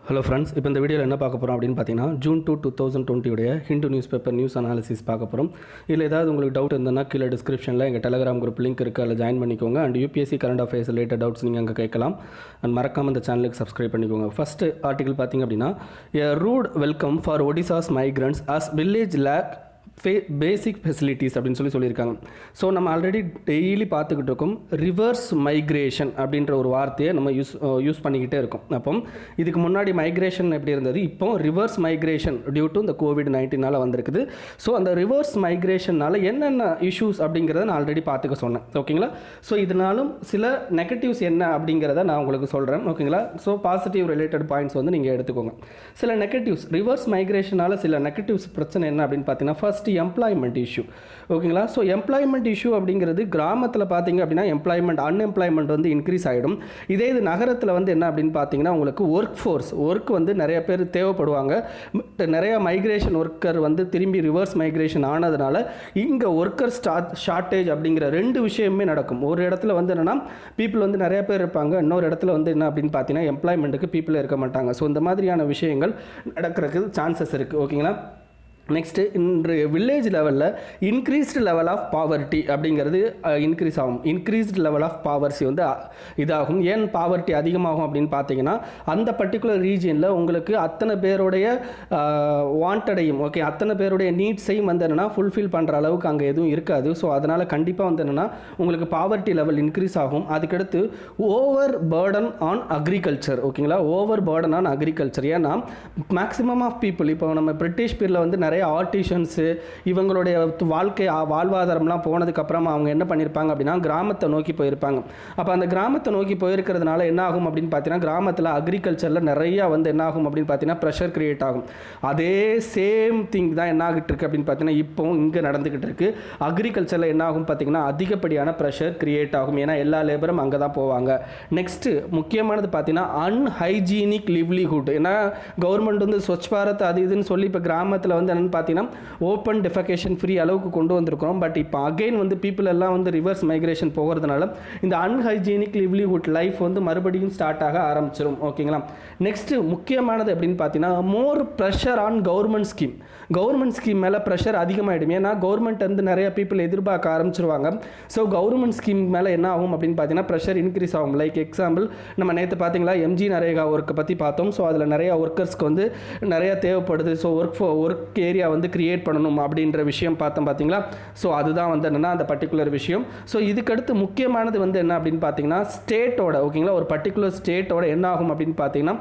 Hello friends, இப்போ இந்த வீடியோவில் என்ன பார்க்க போகிறோம் அப்படின்னு பார்த்தீங்கன்னா June 2, 2020 உடைய Hindu news paper news analysis பார்க்க போகிறோம். இதில் ஏதாவது உங்களுக்கு டவுட் இருந்ததுன்னா கீழே டிஸ்கிரிப்ஷனில் எங்கள் டெலகிராம் குரூப் லிங்க் இருக்குது, அதில் ஜாயின் பண்ணிக்கோங்க. And UPSC current affairs related doubts நீங்கள் அங்கே கேட்கலாம். அண்ட் மறக்காமல் இந்த சேனலுக்கு சப்ஸ்கிரைப் பண்ணிக்கோங்க. ஃபஸ்ட்டு ஆர்டிகல் பார்த்திங்க அப்படின்னா, a rude welcome for Odisha's migrants as village lack basic facilities அப்படின்னு சொல்லியிருக்காங்க. ஸோ நம்ம ஆல்ரெடி டெய்லி பார்த்துக்கிட்டு இருக்கோம் ரிவர்ஸ் மைக்ரேஷன் அப்படின்ற ஒரு வார்த்தையை நம்ம யூஸ் பண்ணிக்கிட்டே இருக்கோம். அப்போ இதுக்கு முன்னாடி மைக்ரேஷன் எப்படி இருந்தது, இப்போ ரிவர்ஸ் மைக்ரேஷன் டியூ டு இந்த COVID-19 வந்திருக்குது. ஸோ அந்த ரிவர்ஸ் மைக்ரேஷனால் என்னென்ன இஷ்யூஸ் அப்படிங்கிறத நான் ஆல்ரெடி பார்த்துக்க சொன்னேன். ஓகேங்களா? ஸோ இதனாலும் சில நெகட்டிவ்ஸ் என்ன அப்படிங்கிறத நான் உங்களுக்கு சொல்கிறேன். ஓகேங்களா? ஸோ பாசிட்டிவ் ரிலேட்டட் பாயிண்ட்ஸ் வந்து நீங்கள் எடுத்துக்கோங்க. சில நெகட்டிவ்ஸ், ரிவர்ஸ் மைக்ரேஷனால் சில நெகட்டிவ்ஸ் பிரச்சனை என்ன அப்படின்னு பார்த்தீங்கன்னா, ஃபர்ஸ்ட் எம்ப்ளாய்மெண்ட் இஷ்யூ. ஓகேங்களா? ஸோ எம்ப்ளாய்மெண்ட் இஷ்யூ அப்படிங்கிறது கிராமத்தில் பார்த்தீங்க அப்படின்னா அன்எம்ப்ளாய்மெண்ட் வந்து இன்க்ரீஸ் ஆகிடும். இதே இது நகரத்தில் வந்து என்ன அப்படின்னு பார்த்தீங்கன்னா, உங்களுக்கு ஒர்க் வந்து நிறைய பேர் தேவைப்படுவாங்க. பட் நிறைய மைக்ரேஷன் ஒர்க்கர் வந்து திரும்பி ரிவர்ஸ் மைக்ரேஷன் ஆனதுனால இங்கே ஒர்க்கர் ஷார்ட்டேஜ் அப்படிங்கிற ரெண்டு விஷயமே நடக்கும். ஒரு இடத்துல வந்து என்னென்னா பீப்புள் வந்து நிறைய பேர் இருப்பாங்க, இன்னொரு இடத்துல வந்து என்ன அப்படின்னு பார்த்தீங்கன்னா எம்ப்ளாய்மெண்ட்டுக்கு பீப்புளே இருக்க மாட்டாங்க. ஸோ இந்த மாதிரியான விஷயங்கள் நடக்கிறதுக்கு சான்சஸ் இருக்குது. ஓகேங்களா? நெக்ஸ்ட்டு, இன்று வில்லேஜ் லெவலில் இன்க்ரீஸ்டு லெவல் ஆஃப் பாவர்ட்டி அப்படிங்கிறது இன்க்ரீஸ் ஆகும். இன்க்ரீஸ்டு லெவல் ஆஃப் பாவர்ட்டி வந்து இதாகும். ஏன் பாவர்ட்டி அதிகமாகும் அப்படின்னு பார்த்தீங்கன்னா, அந்த பர்டிகுலர் ரீஜியனில் உங்களுக்கு அத்தனை பேருடைய வாண்டடையும் அத்தனை பேருடைய நீட்ஸையும் வந்து என்னென்னா ஃபுல்ஃபில் பண்ணுற அளவுக்கு அங்கே எதுவும் இருக்காது. ஸோ அதனால் கண்டிப்பாக வந்து என்னென்னா உங்களுக்கு பாவர்ட்டி லெவல் இன்க்ரீஸ் ஆகும். அதுக்கடுத்து ஓவர் பேர்டன் ஆன் அக்ரிகல்ச்சர். ஓகேங்களா? Over burden on agriculture. ஏன்னா மேக்ஸிமம் ஆஃப் பீப்புள், இப்போ நம்ம பிரிட்டிஷ் பீரியடில் வந்து நிறைய ஆர்டிஷன்ஸு இவங்களுடைய வாழ்வாதாரம்லாம் போனதுக்கப்புறமா அவங்க என்ன பண்ணியிருப்பாங்க அப்படின்னா கிராமத்தை நோக்கி போயிருப்பாங்க. அப்போ அந்த கிராமத்தை நோக்கி போயிருக்கிறதுனால என்ன ஆகும் அப்படின்னு பார்த்தீங்கன்னா, கிராமத்தில் அக்ரிகல்ச்சரில் நிறையா வந்து என்ன ஆகும் அப்படின்னு பார்த்தீங்கன்னா ப்ரெஷர் கிரியேட் ஆகும். அதே சேம் திங் தான் என்ன ஆகிட்டு இருக்கு அப்படின்னு பார்த்தீங்கன்னா இப்போ இங்கே நடந்துக்கிட்டு இருக்கு. அக்ரிகல்ச்சரில் என்ன ஆகும் பார்த்தீங்கன்னா அதிகப்படியான ப்ரெஷர் கிரியேட் ஆகும். ஏன்னா எல்லா லேபரும் அங்கே தான் போவாங்க. நெக்ஸ்ட்டு முக்கியமானது பார்த்தீங்கன்னா அன்ஹைஜீனிக் லிவ்லிஹுட். ஏன்னா கவர்மெண்ட் வந்து ஸ்வச் பாரத் அது இதுன்னு சொல்லி இப்போ கிராமத்தில் வந்து பார்த்தீங்கன்னா ஓப்பன் டெஃபகேஷன் ஃப்ரீ அளவுக்கு கொண்டு வந்திருக்கிறோம். பட் இப்போ அகைன் வந்து பீப்புள் எல்லாம் வந்து ரிவர்ஸ் மைக்ரேஷன் போகிறதுனால இந்த அன்ஹைஜீனிக் லிவ்லிஹுட் லைஃப் வந்து மறுபடியும் ஸ்டார்ட் ஆக ஆரம்பிச்சிடும். ஓகேங்களா? நெக்ஸ்ட்டு முக்கியமானது அப்படின்னு பார்த்தீங்கன்னா மோர் ப்ரெஷர் ஆன் கவர்மெண்ட் ஸ்கீம் மேலே ப்ரெஷர் அதிகமாகிடும். ஏன்னா கவர்மெண்ட் வந்து நிறைய பீப்புள் எதிர்பார்க்க ஆரம்பிச்சிருவாங்க. ஸோ கவர்மெண்ட் ஸ்கீம் மேலே என்ன ஆகும் அப்படின்னு பார்த்தீங்கன்னா ப்ரெஷர் இன்க்ரீஸ் ஆகும். லைக் எக்ஸாம்பிள், நம்ம நேற்று பார்த்தீங்களா எம்ஜி நரேகா ஒர்க்கை பற்றி பார்த்தோம். ஸோ அதில் நிறைய ஒர்க்கர்ஸ்க்கு வந்து நிறைய தேவைப்படுது. ஸோ ஒர்க் ஏரியா வந்து கிரியேட் பண்ணணும் அப்படின்ற விஷயம் பார்த்தோம். பார்த்தீங்களா? ஸோ அதுதான் வந்து என்னென்னா அந்த பர்டிகுலர் விஷயம். ஸோ இதுக்கடுத்து முக்கியமானது வந்து என்ன அப்படின்னு பார்த்தீங்கன்னா ஸ்டேட்டோட, ஓகேங்களா, ஒரு பர்டிகுலர் ஸ்டேட்டோட என்ன ஆகும் அப்படின்னு பார்த்தீங்கன்னா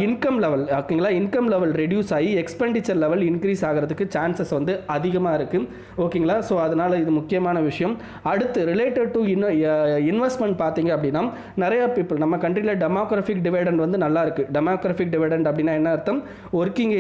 இன்கம் லெவல், ஓகேங்களா, இன்கம் லெவல் ரெடியூஸ் ஆகி எக்ஸ்பெண்டிச்சர் லெவல் இன்க்ரீஸ் ஆகிறதுக்கு சான்சஸ் வந்து அதிகமாக இருக்குது. ஓகேங்களா? ஸோ அதனால் இது முக்கியமான விஷயம். அடுத்து ரிலேட்டட் டு இன்வெஸ்ட்மெண்ட் பார்த்தீங்க அப்படின்னா நிறைய பீப்புள் நம்ம கண்ட்ரியில் டெமோக்ராஃபிக் டிவைடண்ட் வந்து நல்லா இருக்குது. டெமோக்ராஃபிக் டிவைடண்ட் அப்படின்னா என்ன அர்த்தம்? ஒர்க்கிங்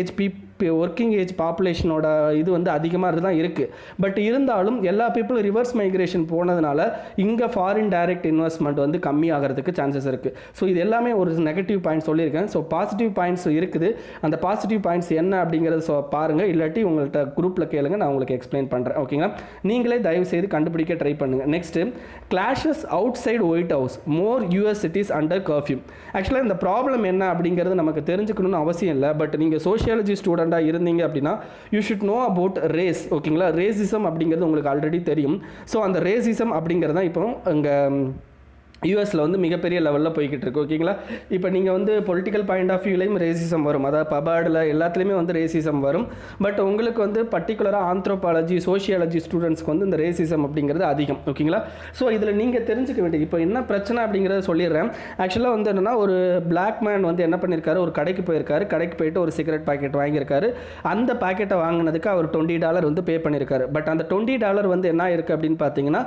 ஏஜ் பாப்புலேஷனோட இது வந்து அதிகமாக தான் இருக்குது. பட் இருந்தாலும் எல்லா பீப்புளும் ரிவர்ஸ் மைக்ரேஷன் போனதுனால இங்கே ஃபாரின் டைரக்ட் இன்வெஸ்ட்மெண்ட் வந்து கம்மி ஆகிறதுக்கு சான்சஸ் இருக்குது. ஸோ இது எல்லாமே ஒரு நெகட்டிவ் பாயிண்ட்ஸ் சொல்லியிருக்கேன். ஸோ பாசிட்டிவ் பாயிண்ட்ஸ் இருக்குது. அந்த பாசிட்டிவ் பாயிண்ட்ஸ் என்ன அப்படிங்கிறத பாருங்கள், இல்லாட்டி உங்கள்கிட்ட குரூப்பில் கேளுங்க, நான் உங்களுக்கு எக்ஸ்பிளைன் பண்ணுறேன். ஓகேங்களா? நீங்களே தயவு செய்து கண்டுபிடிக்க ட்ரை பண்ணுங்கள். Next, clashes outside White House, more US cities under curfew. ஆக்சுவலாக இந்த ப்ராப்ளம் என்ன அப்படிங்கிறது நமக்கு தெரிஞ்சுக்கணும்னு அவசியம் இல்லை. பட் நீங்கள் சோஷியாலஜி ஸ்டூடெண்ட்டாக இருந்தீங்க அப்படின்னா you should know about race. ஓகேங்களா? ரேசிசம் அப்படிங்கிறது உங்களுக்கு ஆல்ரெடி தெரியும். ஸோ அந்த ரேசிசம் அப்படிங்கிறது தான் இப்போ இங்கே யூஎஸில் வந்து மிகப்பெரிய லெவலில் போய்கிட்டு இருக்கு. ஓகேங்களா? இப்போ நீங்கள் வந்து பொலிட்டிக்கல் பாயிண்ட் ஆஃப் வியூலையும் ரேசிசம் வரும், அதாவது பபார்டில் எல்லாத்துலேயுமே வந்து ரேசிசம் வரும். பட் உங்களுக்கு வந்து பர்டிகுலராக ஆந்த்ரோபாலஜி சோஷியாலஜி ஸ்டூடெண்ட்ஸ்க்கு வந்து இந்த ரேசிசம் அப்படிங்கிறது அதிகம். ஓகேங்களா? ஸோ இதில் நீங்கள் தெரிஞ்சுக்க வேண்டியது இப்போ என்ன பிரச்சனை அப்படிங்கிறத சொல்லிடுறேன். ஆக்சுவலாக வந்து என்னென்னா ஒரு பிளாக் மேன் வந்து என்ன பண்ணியிருக்காரு, ஒரு கடைக்கு போயிட்டு ஒரு சிகரெட் பாக்கெட் வாங்கியிருக்காரு. அந்த பாக்கெட்டை வாங்கினதுக்கு அவர் $20 வந்து பே பண்ணியிருக்காரு. பட் அந்த $20 வந்து என்ன இருக்குது அப்படின்னு பார்த்தீங்கன்னா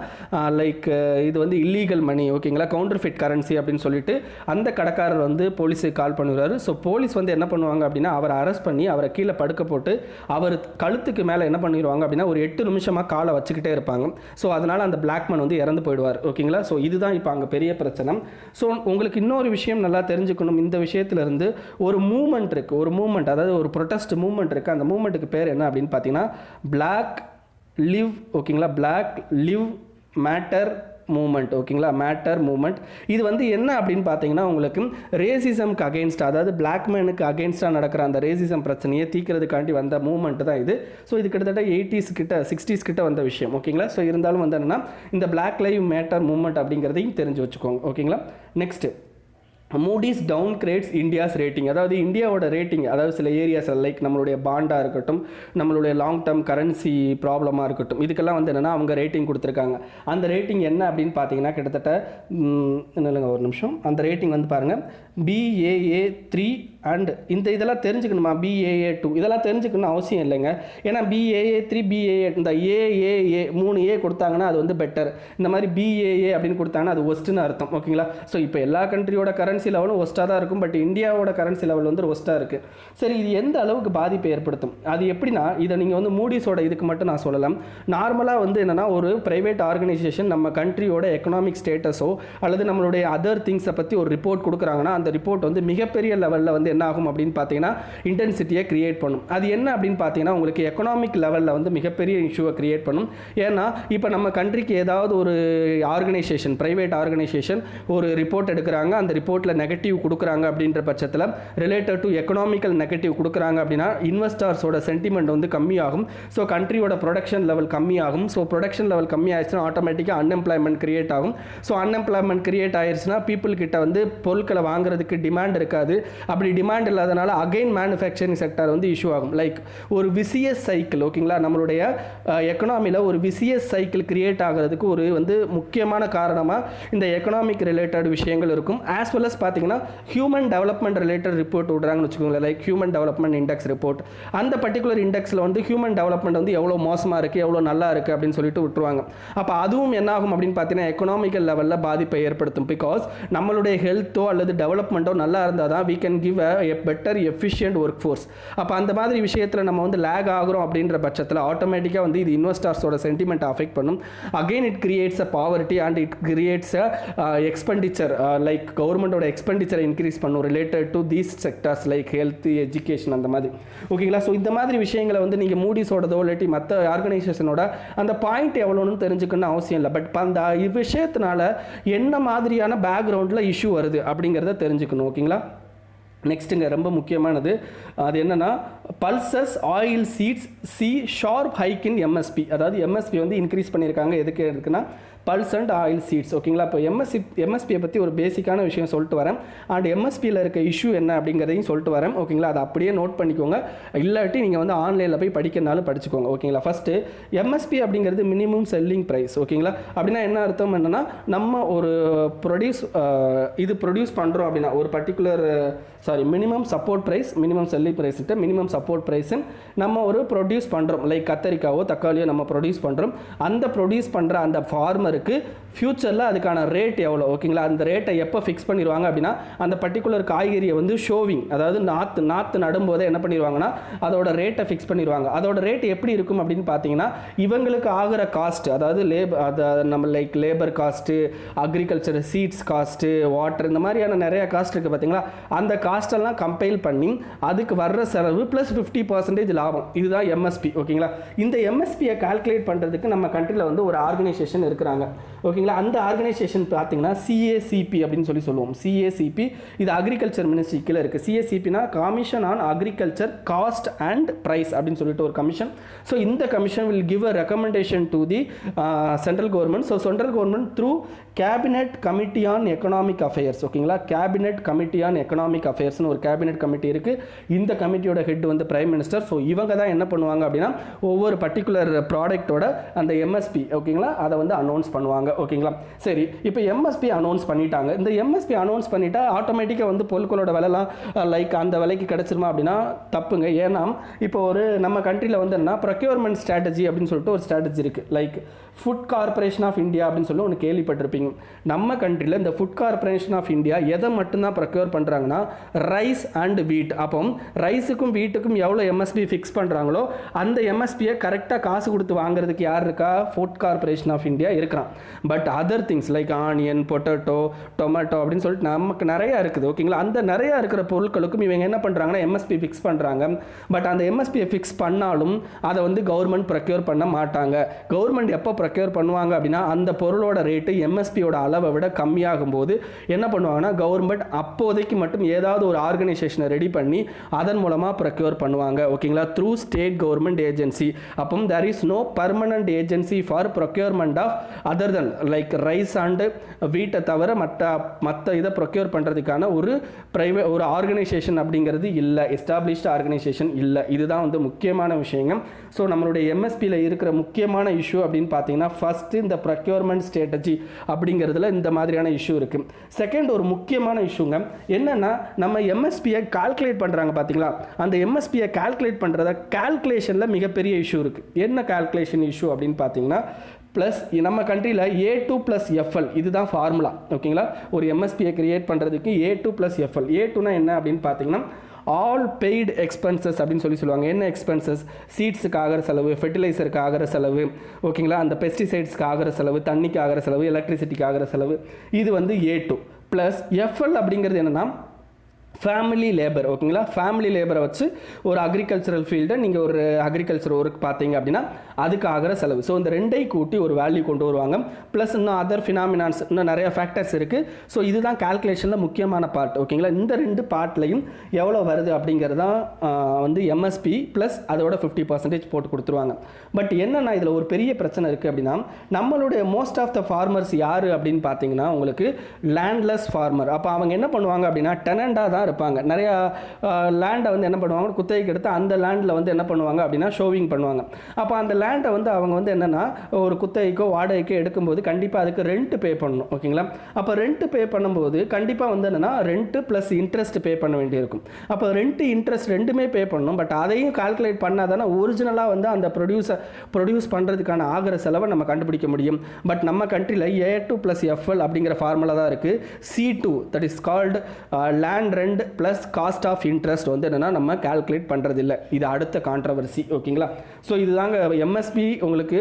லைக் இது வந்து இல்லீகல் மணி. ஓகேங்களா? கவுண்டர்ஃபிட் கரன்சி அப்படின்னு சொல்லிட்டு அந்த கடைக்காரர் வந்து போலீஸுக்கு கால் பண்ணுறாரு. ஸோ போலீஸ் வந்து என்ன பண்ணுவாங்க அப்படின்னா அவரை அரெஸ்ட் பண்ணி அவரை கீழே படுக்க போட்டு அவர் கழுத்துக்கு மேலே என்ன பண்ணிடுவாங்க அப்படின்னா ஒரு 8 நிமிஷமாக காலை வச்சுக்கிட்டே இருப்பாங்க. ஸோ அதனால் அந்த பிளாக்மேன் வந்து இறந்து போயிடுவார். ஓகேங்களா? ஸோ இதுதான் இப்போ அங்கே பெரிய பிரச்சனை. ஸோ உங்களுக்கு இன்னொரு விஷயம் நல்லா தெரிஞ்சுக்கணும். இந்த விஷயத்துலேருந்து ஒரு மூமெண்ட் இருக்குது, அதாவது ஒரு ப்ரொட்டஸ்ட் மூமெண்ட் இருக்குது. அந்த மூமெண்ட்டுக்கு பேர் என்ன அப்படின்னு பார்த்தீங்கன்னா பிளாக் லிவ். ஓகேங்களா? Black live matter movement. ஓகேங்களா, மேட்டர் மூமெண்ட். இது வந்து என்ன அப்படின்னு பார்த்தீங்கன்னா உங்களுக்கு ரேசிசம்க்கு அகெயின்ஸ்ட், அதாவது பிளாக் மேனுக்கு அகெயின்ஸ்டாக நடக்கிற அந்த ரேசிசம் பிரச்சனையை தீர்க்கிறதுக்காண்டி வந்த மூமெண்ட் தான் இது. ஸோ இது கிட்டத்தட்ட 80s கிட்ட 60s கிட்ட வந்த விஷயம். ஓகேங்களா, ஸோ இருந்தாலும் வந்து என்னன்னா இந்த பிளாக் லைவ் மேட்டர் மூமெண்ட் அப்படிங்கிறதையும் தெரிஞ்சு வச்சுக்கோங்க. ஓகேங்களா, next Moody's down grades India's rating. அதாவது இந்தியாவோட ரேட்டிங், அதாவது சில ஏரியாஸ் லைக் நம்மளுடைய பாண்டாக இருக்கட்டும், நம்மளுடைய லாங் டேர்ம் கரன்சி ப்ராப்ளமாக இருக்கட்டும், இதுக்கெல்லாம் வந்து என்னென்னா அவங்க ரேட்டிங் கொடுத்துருக்காங்க. அந்த ரேட்டிங் என்ன அப்படின்னு பார்த்தீங்கன்னா கிட்டத்தட்ட இல்லைங்க ஒரு நிமிஷம், அந்த ரேட்டிங் வந்து பாருங்கள் BAA3 அண்ட் இந்த இதெல்லாம் தெரிஞ்சுக்கணுமா, BAA2 இதெல்லாம் தெரிஞ்சுக்கணும்னு அவசியம் இல்லைங்க. ஏன்னா BAA3 BAA இந்த AAA 3 A கொடுத்தாங்கன்னா அது வந்து பெட்டர். இந்த மாதிரி BAA அப்படின்னு கொடுத்தாங்கன்னா அது ஒஸ்ட்டுன்னு அர்த்தம். ஓகேங்களா, ஸோ இப்போ எல்லா கண்ட்ரியோட கரன்சி லெவலும் ஒஸ்ட்டாக தான் இருக்கும், பட் இந்தியாவோட கரன்சி லெவல் வந்து ஒஸ்ட்டாக இருக்குது. சரி, இது எந்த அளவுக்கு பாதிப்பை ஏற்படுத்தும், அது எப்படின்னா இதை நீங்கள் வந்து மூடிஸோட இதுக்கு மட்டும் நான் சொல்லலாம். நார்மலாக வந்து என்னென்னா ஒரு ப்ரைவேட் ஆர்கனைசேஷன் நம்ம கண்ட்ரியோட எக்கனாமிக் ஸ்டேட்டஸோ அல்லது நம்மளுடைய அதர் திங்ஸை பற்றி ஒரு ரிப்போர்ட் கொடுக்குறாங்கன்னா அந்த ரிப்போர்ட் வந்து மிகப்பெரிய லெவலில் வந்து என்ன ஆகும் அப்படின்னு பார்த்தீங்கன்னா இன்டென்சிட்டியை கிரியேட் பண்ணும். அது என்ன அப்படின்னு பார்த்தீங்கன்னா உங்களுக்கு எக்கனாமிக் லெவலில் வந்து மிகப்பெரிய இஷ்யூவை கிரியேட் பண்ணும். ஏன்னா இப்போ நம்ம கண்ட்ரிக்கு ஏதாவது ஒரு ஆர்கனைசேஷன், ப்ரைவேட் ஆர்கனைசேஷன் ஒரு ரிப்போர்ட் எடுக்கிறாங்க, அந்த ரிப்போர்ட்டில் நெகட்டிவ் கொடுக்குறாங்க அப்படின்ற பட்சத்தில் ரிலேட்டட் டு எக்கனாமிக்கல் நெகட்டிவ் கொடுக்குறாங்க அப்படின்னா இன்வெஸ்டர்ஸோட சென்டிமெண்ட் வந்து கம்மியாகும். ஸோ கண்ட்ரியோட ப்ரொடக்ஷன் லெவல் கம்மியாகும். ஸோ ப்ரொடக்ஷன் லெவல் கம்மியாகிடுச்சுன்னா ஆட்டோமேட்டிக்காக அன்எம்ப்ளாய்மெண்ட் கிரியேட் ஆகும். ஸோ அன்எம்ப்ளாய்மெண்ட் கிரியேட் ஆயிடுச்சுன்னா பீப்புள் கிட்ட வந்து பொருட்களை வாங்குறதுக்கு டிமாண்ட் இருக்காது. அப்படி டிமாண்ட் இல்லாதனால அகைன் மேனுஃபேக்சரிங் செக்டர் வந்து இஷ்யூ ஆகும். லைக் ஒரு விசிஎஸ் சைக்கிள். ஓகேங்களா, நம்மளுடைய எக்கனாமியில் ஒரு விசிஎஸ் சைக்கிள் கிரியேட் ஆகிறதுக்கு ஒரு வந்து முக்கியமான காரணமாக இந்த எக்கனாமிக் ரிலேட்டட் விஷயங்கள் இருக்கும். ஆஸ் வெல் அஸ் பார்த்தீங்கன்னா ஹியூமன் டெவலப்மெண்ட் ரிலேட்டட் ரிப்போர்ட் விடுறாங்கன்னு வச்சுக்கோங்களேன், like human development index report. அந்த பர்டிகுலர் இண்டெக்ஸில் வந்து ஹியூமன் டெவலப்மெண்ட் வந்து எவ்வளோ மோசமாக இருக்குது, எவ்வளோ நல்லா இருக்குது அப்படின்னு சொல்லிட்டு விட்டுருவாங்க. அப்போ அதுவும் என்ன ஆகும் அப்படின்னு பார்த்தீங்கன்னா எக்கனாமிக்கல் லெவலில் பாதிப்பை ஏற்படுத்தும். பிகாஸ் நம்மளுடைய ஹெல்த்தோ அல்லது டெவலப்மெண்ட்டோ நல்லா இருந்தால் தான் we can give a better efficient workforce. அப்போ அந்த மாதிரி விஷயத்தில் நம்ம வந்து லேக் ஆகிறோம் அப்படின்ற பட்சத்தில் ஆட்டோமேட்டிக்காக வந்து இது இன்வெஸ்டர்ஸோட சென்டிமெண்ட் அஃபெக்ட் பண்ணும். Again it creates a poverty and it creates a expenditure, like கவர்மெண்ட்டோட எக்ஸ்பெண்டிச்சரை இன்க்ரீஸ் பண்ணும் related to these sectors like health, education அந்த மாதிரி. ஓகேங்களா, ஸோ இந்த மாதிரி விஷயங்களை வந்து நீங்கள் மூடிஸோடதோ இல்லாட்டி மற்ற ஆர்கனைசேஷனோட அந்த பாயிண்ட் எவ்வளோன்னு தெரிஞ்சுக்கணும்னு அவசியம் இல்லை. பட் அந்த விஷயத்தினால என்ன மாதிரியான பேக்ரவுண்டில் இஷ்யூ வருது அப்படிங்கிறத தெரிஞ்சுக்கணும். ஓகேங்களா, நெக்ஸ்ட்டுங்க ரொம்ப முக்கியமானது அது என்னென்னா pulses oil seeds sharp hike in MSP. அதாவது எம்எஸ்பி வந்து இன்க்ரீஸ் பண்ணியிருக்காங்க. எதுக்கு இருக்குன்னா பல்ஸ் அண்ட் ஆயில் சீட்ஸ். ஓகேங்களா, இப்போ எம்எஸ்பியை பற்றி ஒரு பேசிக்கான விஷயம் சொல்லிட்டு வரேன். அண்ட் எம்எஸ்பியில் இருக்க இஷ்யூ என்ன அப்படிங்கிறதையும் சொல்லிட்டு வரேன். ஓகேங்களா, அதை அப்படியே நோட் பண்ணிக்கோங்க. இல்லாட்டி நீங்கள் வந்து ஆன்லைனில் போய் படிக்கிறனாலும் படிச்சுக்கோங்க. ஓகேங்களா, ஃபஸ்ட்டு எம்எஸ்பி அப்படிங்கிறது மினிமம் செல்லிங் ப்ரைஸ். ஓகேங்களா, அப்படின்னா என்ன அர்த்தம் என்னென்னா நம்ம ஒரு ப்ரொடியூஸ் பண்ணுறோம் அப்படின்னா ஒரு particular minimum support price, minimum selling ப்ரைஸ்ட்டு மினிமம் சப்போர்ட் ப்ரைஸு நம்ம ஒரு ப்ரொடியூஸ் பண்ணுறோம். லைக் கத்தரிக்காவோ தக்காளியோ நம்ம ப்ரொடியூஸ் பண்ணுறோம். அந்த ப்ரொடியூஸ் பண்ணுற அந்த ஃபார்மருக்கு ஃப்யூச்சரில் அதுக்கான ரேட் எவ்வளோ. ஓகேங்களா, அந்த ரேட்டை எப்போ ஃபிக்ஸ் பண்ணிடுவாங்க அப்படின்னா அந்த பர்டிகுலர் காய்கறியை வந்து ஷோவிங், அதாவது நாற்று நடும்போதே என்ன பண்ணிடுவாங்கன்னா அதோட ரேட்டை ஃபிக்ஸ் பண்ணிடுவாங்க. அதோட ரேட் எப்படி இருக்கும் அப்படின்னு பார்த்தீங்கன்னா இவங்களுக்கு ஆகிற காஸ்ட், அதாவது நம்ம like labour cost, agriculture seeds cost, water, இந்த மாதிரியான நிறைய காஸ்ட் இருக்குது பார்த்தீங்களா. அந்த காஸ்டெல்லாம் கம்பைல் பண்ணி அதுக்கு வர்ற செலவு ப்ளஸ் 50% லாபம். இதுதான் எம்எஸ்பி. ஓகேங்களா, இந்த எம்எஸ்பியை கால்குலேட் பண்ணுறதுக்கு நம்ம கண்ட்ரியில் வந்து ஒரு ஆர்கனைசேஷன் இருக்கிறாங்க. ஓகேங்களா, அந்த ஆர்கனைசேஷன் பார்த்தீங்கன்னா CACP அப்படின்னு சொல்லுவோம். CACP இது அக்ரிகல்ச்சர் மினிஸ்ட்ரி கீழே இருக்குது. CACPனா commission on agriculture cost and price அப்படின்னு சொல்லிட்டு ஒரு கமிஷன். ஸோ இந்த commission will give a recommendation to the central government. So central government through cabinet committee on economic affairs. ஓகேங்களா, கேபினெட் கமிட்டி ஆன் எக்கனாமிக் அஃபேர்ஸ்னு ஒரு கேபினெட் கமிட்டி இருக்குது. இந்த கமிட்டியோட ஹெட் வந்து பிரைம் மினிஸ்டர். ஸோ இவங்க தான் என்ன பண்ணுவாங்க அப்படின்னா ஒவ்வொரு பர்டிகுலர் ப்ராடக்டோட அந்த எம்எஸ்பி, ஓகேங்களா, அதை வந்து அனௌன்ஸ் பண்ணுவாங்க. ஓகேங்களா, சரி, இப்போ எம்எஸ்பி அனௌன்ஸ் பண்ணிட்டாங்க. இந்த எம்எஸ்பி அனௌன்ஸ் பண்ணிட்டா ஆட்டோமேட்டிக்காக வந்து பொருட்களோட விலைலாம் லைக் அந்த விலைக்கு கிடச்சிருமா அப்படின்னா தப்புங்க. ஏன்னா இப்போ ஒரு நம்ம கண்ட்ரியில் வந்து என்ன ப்ரொக்யூர்மெண்ட் ஸ்ட்ராட்டஜி அப்படின்னு சொல்லிட்டு ஒரு ஸ்ட்ராட்டஜி இருக்குது. Like Food Corporation of India அப்படின்னு சொல்லி ஒன்று கேள்விப்பட்டிருப்பீங்க. நம்ம கண்ட்ரியில் இந்த ஃபுட் கார்பரேஷன் ஆஃப் இந்தியா எதை மட்டும்தான் ப்ரொக்யூர் பண்ணுறாங்கன்னா ரைஸ் அண்ட் வீட். அப்போ ரைஸுக்கும் வீட்டுக்கும் எவ்வளோ எம்எஸ்பி ஃபிக்ஸ் பண்ணுறாங்களோ அந்த எம்எஸ்பியை கரெக்டாக காசு கொடுத்து வாங்குறதுக்கு யார் இருக்கா? ஃபுட் கார்பரேஷன் ஆஃப் இந்தியா இருக்கிறான். But but other things like onion, potato, tomato அப்படின்னு சொல்லிட்டு நமக்கு நிறையா இருக்குது. ஓகேங்களா, அந்த நிறையா இருக்கிற பொருட்களுக்கும் இவங்க என்ன பண்ணுறாங்கன்னா எம்எஸ்பி ஃபிக்ஸ் பண்ணுறாங்க. பட் அந்த எம்எஸ்பியை ஃபிக்ஸ் பண்ணாலும் அதை வந்து கவர்மெண்ட் ப்ரொக்யூர் பண்ண மாட்டாங்க. கவர்மெண்ட் எப்போ ப்ரொக்யூர் பண்ணுவாங்க அப்படின்னா அந்த பொருளோட ரேட்டு எம்எஸ்பியோட அளவை விட கம்மியாகும் போது என்ன பண்ணுவாங்கன்னா கவர்மெண்ட் அப்போதைக்கு மட்டும் ஏதாவது ஒரு ஆர்கனைசேஷனை ரெடி பண்ணி அதன் மூலமாக ப்ரொக்யூர் பண்ணுவாங்க. ஓகேங்களா, த்ரூ ஸ்டேட் கவர்மெண்ட் ஏஜென்சி. அப்போ there is no permanent agency for procurement of other than like rice and wheat தவிர மற்ற இதை ப்ரொக்யூர் பண்ணுறதுக்கான ஒரு ஒரு ஆர்கனைசேஷன் அப்படிங்கிறது இல்லை, எஸ்டாப்ளிஷ்டு ஆர்கனைசேஷன் இல்லை. இதுதான் வந்து முக்கியமான விஷயங்க. ஸோ நம்மளுடைய எம்எஸ்பியில் இருக்கிற முக்கியமான இஷ்யூ அப்படின்னு பார்த்தீங்கன்னா ஃபஸ்ட்டு இந்த ப்ரொக்யூர்மெண்ட் ஸ்ட்ராட்டஜி அப்படிங்கிறதுல இந்த மாதிரியான இஷ்யூ இருக்குது. செகண்ட் ஒரு முக்கியமான இஷ்யூங்க என்னென்னா நம்ம எம்எஸ்பியை கால்குலேட் பண்ணுறாங்க பார்த்தீங்களா, அந்த எம்எஸ்பியை கால்குலேட் பண்ணுறத கால்குலேஷனில் மிகப்பெரிய இஷ்யூ இருக்குது. என்ன கால்குலேஷன் இஷ்யூ அப்படின்னு பார்த்தீங்கன்னா ப்ளஸ் நம்ம கண்ட்ரியில் A2 + FL இதுதான் ஃபார்முலா. ஓகேங்களா, ஒரு எம்எஸ்பியை கிரியேட் பண்ணுறதுக்கு A2 + FL. A2னா என்ன அப்படின்னு பார்த்தீங்கன்னா ஆல் பெய்டு எக்ஸ்பென்சஸ் அப்படின்னு சொல்லுவாங்க. என்ன எக்ஸ்பென்சஸ்? சீட்ஸுக்கு ஆகிற செலவு, ஃபெர்டிலைசருக்கு ஆகிற செலவு, ஓகேங்களா, அந்த பெஸ்டிசைட்ஸ்க்கு ஆகிற செலவு, தண்ணிக்கு ஆகிற செலவு, எலக்ட்ரிசிட்டிக்கு ஆகிற செலவு, இது வந்து A2 ப்ளஸ் FL அப்படிங்கிறது என்னென்னா ஃபேமிலி லேபர். ஓகேங்களா, ஃபேமிலி லேபரை வச்சு ஒரு அக்ரிகல்ச்சரல் ஃபீல்டை நீங்கள் ஒரு அக்ரிகல்ச்சர் ஒர்க் பார்த்தீங்க அப்படின்னா அதுக்கு ஆகிற செலவு. ஸோ இந்த ரெண்டை கூட்டி ஒரு வேல்யூ கொண்டு வருவாங்க. ப்ளஸ் இன்னும் அதர் ஃபினாமினான்ஸ், இன்னும் நிறைய ஃபேக்டர்ஸ் இருக்குது. ஸோ இதுதான் கால்குலேஷனில் முக்கியமான பார்ட். ஓகேங்களா, இந்த ரெண்டு பார்ட்லையும் எவ்வளோ வருது அப்படிங்கிறது தான் வந்து எம்எஸ்பி ப்ளஸ் அதோட 50% போட்டு கொடுத்துருவாங்க. பட் என்னென்னா இதில் ஒரு பெரிய பிரச்சனை இருக்குது அப்படின்னா நம்மளுடைய மோஸ்ட் ஆஃப் த ஃபார்மர்ஸ் யார் அப்படின்னு பார்த்தீங்கன்னா உங்களுக்கு லேண்ட்லெஸ் ஃபார்மர். அப்போ அவங்க என்ன பண்ணுவாங்க அப்படின்னா டெனண்டாக தான் இருப்பாங்க. நிறையா லேண்டை வந்து என்ன பண்ணுவாங்க குத்தகைக்கு எடுத்து அந்த லேண்டில் வந்து என்ன பண்ணுவாங்க அப்படின்னா ஷோவிங் பண்ணுவாங்க. அப்போ அந்த லேண்டை வந்து அவங்க வந்து என்னென்னா ஒரு குத்தகைக்கோ வாடகைக்கோ எடுக்கும்போது கண்டிப்பாக அதுக்கு ரெண்ட் பே பண்ணணும். ஓகேங்களா, அப்போ ரெண்ட் பே பண்ணும்போது கண்டிப்பாக வந்து என்னென்னா ரெண்ட்டு ப்ளஸ் இன்ட்ரெஸ்ட் பே பண்ண வேண்டியிருக்கும். அப்போ ரெண்ட்டு இன்ட்ரெஸ்ட் ரெண்டுமே பே பண்ணணும். பட் அதையும் கால்குலேட் பண்ணால் தானே ஒரிஜினலாக வந்து அந்த ப்ரொடியூஸ் பண்ணுறதுக்கான ஆகிற செலவை நம்ம கண்டுபிடிக்க முடியும். பட் நம்ம கண்ட்ரியில் A2 + FL அப்படிங்கிற ஃபார்முலா தான் இருக்குது. C2 that is called land rent plus cost of interest வந்து என்னென்னா நம்ம கால்குலேட் பண்ணுறதில்லை. இது அடுத்த கான்ட்ரவர்சி. ஓகேங்களா, ஸோ இதுதாங்க எம்எஸ்பி. உங்களுக்கு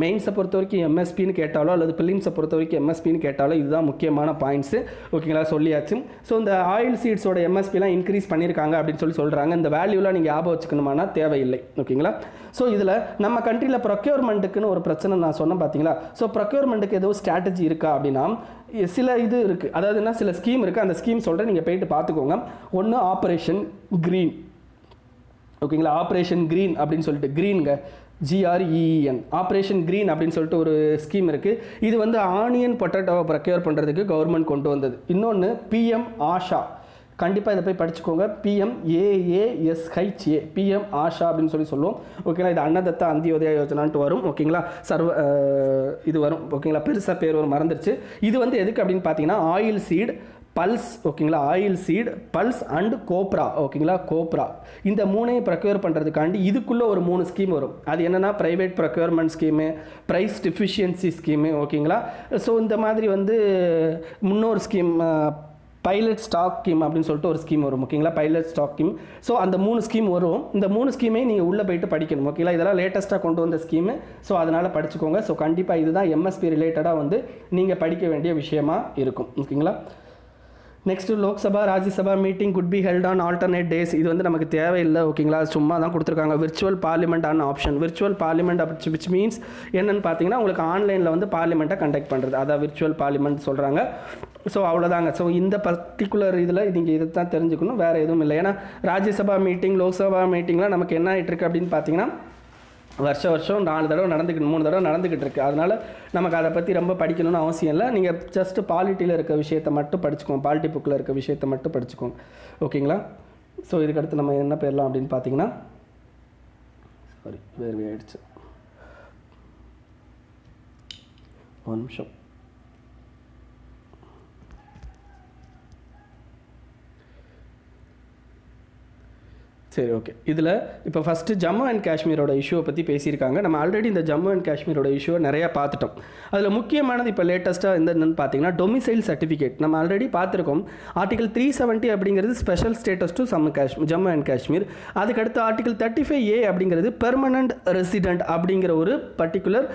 மெயின்ஸை பொறுத்த வரைக்கும் எம்எஸ்பின்னு கேட்டாலோ அல்லது பிலிம்ஸை பொறுத்த வரைக்கும் எம்எஸ்பின்னு கேட்டாலோ இதுதான் முக்கியமான பாயிண்ட்ஸு. ஓகேங்களா, சொல்லியாச்சு. ஸோ இந்த ஆயில் சீட்ஸோட எம்எஸ்பிலாம் இன்க்ரீஸ் பண்ணியிருக்காங்க அப்படின்னு சொல்கிறாங்க. இந்த வேல்யூலாம் நீங்கள் ஞாபகம் வச்சுக்கணுமானா தேவையில்லை. ஓகேங்களா, ஸோ இதில் நம்ம கண்ட்ரியில் ப்ரொக்யூர்மெண்ட்டுக்குன்னு ஒரு பிரச்சனை நான் சொன்னேன் பார்த்தீங்களா. ஸோ ப்ரொக்யூர்மெண்ட்டுக்கு ஏதோ ஸ்ட்ராட்டஜி இருக்கா அப்படின்னா சில இது இருக்குது. அதாவதுன்னா சில ஸ்கீம் இருக்குது. அந்த ஸ்கீம் சொல்கிறேன், நீங்கள் போயிட்டு பார்த்துக்கோங்க. ஒன்று ஆப்ரேஷன் க்ரீன். ஓகேங்களா, ஆப்ரேஷன் க்ரீன் அப்படின்னு சொல்லிட்டு க்ரீனுங்க GREEN ஆப்ரேஷன் க்ரீன் அப்படின்னு சொல்லிட்டு ஒரு ஸ்கீம் இருக்குது. இது வந்து ஆனியன் பொட்டேட்டோவை ப்ரொக்யூர் பண்ணுறதுக்கு கவர்மெண்ட் கொண்டு வந்தது. இன்னொன்று PM ஆஷா. கண்டிப்பாக இதை போய் படிச்சுக்கோங்க. PMAASHA PM ஆஷா அப்படின்னு சொல்லுவோம். ஓகேங்களா, இது அன்னதத்தா அந்தியோதயா யோஜனான்ட்டு வரும். ஓகேங்களா, இது வரும். ஓகேங்களா, பெருசாக பேர் வரும், மறந்துடுச்சு. இது வந்து எதுக்கு அப்படின்னு பார்த்தீங்கன்னா ஆயில் சீட் பல்ஸ். ஓகேங்களா, oil seat pulse and cobra. ஓகேங்களா, கோப்ரா இந்த மூணையும் ப்ரொக்யூர் பண்ணுறதுக்காண்டி இதுக்குள்ளே ஒரு 3 ஸ்கீம் வரும். அது என்னென்னா private procurement scheme, price deficiency scheme. ஓகேங்களா, ஸோ இந்த மாதிரி வந்து முன்னொரு ஸ்கீம் பைலட் ஸ்டாக் ஸ்கீம் அப்படின்னு சொல்லிட்டு ஒரு ஸ்கீம் வரும். ஓகேங்களா, பைலட் ஸ்டாக் ஸ்கீம். ஸோ அந்த 3 ஸ்கீம் வரும். இந்த 3 ஸ்கீமையும் நீங்கள் உள்ளே போயிட்டு படிக்கணும். ஓகேங்களா, இதெல்லாம் லேட்டஸ்ட்டாக கொண்டு வந்த ஸ்கீமு. ஸோ அதனால் படிச்சுக்கோங்க. ஸோ கண்டிப்பாக இதுதான் எம்எஸ்பி ரிலேட்டடாக வந்து நீங்கள் படிக்க வேண்டிய விஷயமா இருக்கும். ஓகேங்களா, next Lok Sabha Rajya Sabha meeting could be held on alternate days. இது வந்து நமக்கு தேவையில்லை. ஓகேங்களா, சும்மா தான் கொடுத்துருக்காங்க. Virtual parliament on option. Virtual parliament which means என்னென்னு பார்த்தீங்கன்னா உங்களுக்கு ஆன்லைனில் வந்து பார்லிமெண்ட்டை கண்டக்ட் பண்ணுறது, அதான் விர்ச்சுவல் பார்லிமெண்ட் சொல்கிறாங்க. ஸோ அவ்வளோதாங்க. ஸோ இந்த பர்டிகுலர் இதில் நீங்கள் இதை தான் தெரிஞ்சுக்கணும், வேறு எதுவும் இல்லை. ஏன்னா ராஜ்யசபா மீட்டிங் லோக்சபா மீட்டிங்லாம் நமக்கு என்ன ஆகிட்டு இருக்குது அப்படின்னு பார்த்தீங்கன்னா வருஷம் 4 தடவை நடந்துக்கிட்டு 3 தடவை நடந்துக்கிட்டு இருக்குது. அதனால் நமக்கு அதை பற்றி ரொம்ப படிக்கணும்னு அவசியம் இல்லை. நீங்கள் ஜஸ்ட்டு பாலிட்டியில் இருக்க விஷயத்தை மட்டும் படிச்சுக்கோங்க, பாலிட்டி புக்கில் இருக்க விஷயத்தை மட்டும் படிச்சுக்கோங்க. ஓகேங்களா, ஸோ இதுக்கடுத்து நம்ம என்ன பேரலாம் அப்படின்னு பார்த்தீங்கன்னா வேறு ஆயிடுச்சு. ஒரு நிமிஷம். சரி, ஓகே. இதில் இப்போ ஃபஸ்ட்டு ஜம்மு அண்ட் காஷ்மீரோட இஷ்யூவை பற்றி பேசியிருக்காங்க. நம்ம ஆல்ரெடி இந்த ஜம்மு அண்ட் காஷ்மீரோட இஷ்யூவை நிறையா பார்த்துட்டோம். அதில் முக்கியமானது இப்போ லேட்டஸ்ட்டாக என்னன்னு பார்த்தீங்கன்னா டொமிசைல் சர்டிஃபிகேட். நம்ம ஆல்ரெடி பார்த்துருக்கோம். ஆர்டிகல் 370 அப்படிங்கிறது special status to Jammu and Kashmir. அதுக்கடுத்து ஆர்டிகல் 35A அப்படிங்கிறது பெர்மனண்ட் ரெசிடென்ட் அப்படிங்கிற ஒரு பர்டிகுலர்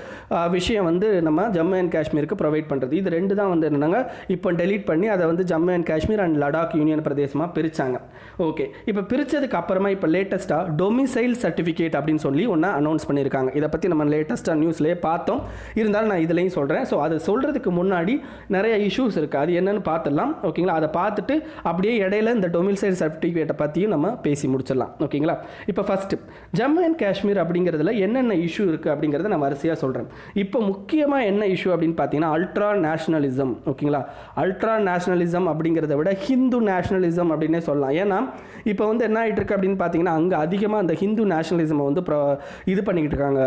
விஷயம் வந்து நம்ம ஜம்மு அண்ட் காஷ்மீருக்கு ப்ரொவைட் பண்ணுறது. இது ரெண்டு தான் வந்து என்னென்னாங்க இப்போ டெலீட் பண்ணி அதை வந்து Jammu and Kashmir and Ladakh union பிரதேசமாக பிரித்தாங்க. ஓகே, இப்போ பிரித்ததுக்கு அப்புறமா இப்போ லேட்டஸ்ட்டாக டொமிசைல் சர்டிஃபிகேட் அப்படின்னு சொல்லி ஒன்று அனௌன்ஸ் பண்ணியிருக்காங்க. இதை பற்றி நம்ம லேட்டஸ்ட்டாக நியூஸ்லேயே பார்த்தோம். இருந்தாலும் நான் இதுலேயும் சொல்கிறேன். ஸோ அது சொல்கிறதுக்கு முன்னாடி நிறைய இஷ்யூஸ் இருக்குது. அது என்னென்னு பார்த்துடலாம். ஓகேங்களா? அதை பார்த்துட்டு அப்படியே இடையில இந்த டொமிசைல் சர்டிஃபிகேட்டை பற்றியும் நம்ம பேசி முடிச்சிடலாம். ஓகேங்களா? இப்போ ஃபஸ்ட்டு ஜம்மு அண்ட் காஷ்மீர் அப்படிங்கிறதுல என்னென்ன இஷ்யூ இருக்குது அப்படிங்கிறத நான் வரிசையாக சொல்கிறேன். இப்போ முக்கியமாக என்ன இஷ்யூ அப்படின்னு பார்த்தீங்கன்னா அல்ட்ரா நேஷனலிசம். ஓகேங்களா? அல்ட்ரா நேஷனலிசம் அப்படிங்கிறத விட ஹிந்து நேஷனலிசம் அப்படின்னே சொல்லலாம். ஏன்னா இப்போ வந்து என்ன ஆகிட்டு இருக்கு அப்படின்னு பார்த்தீங்கன்னா அங்கே அதிகமாக அந்த ஹிந்து நேஷனலிசமை வந்து இது பண்ணிக்கிட்டு இருக்காங்க.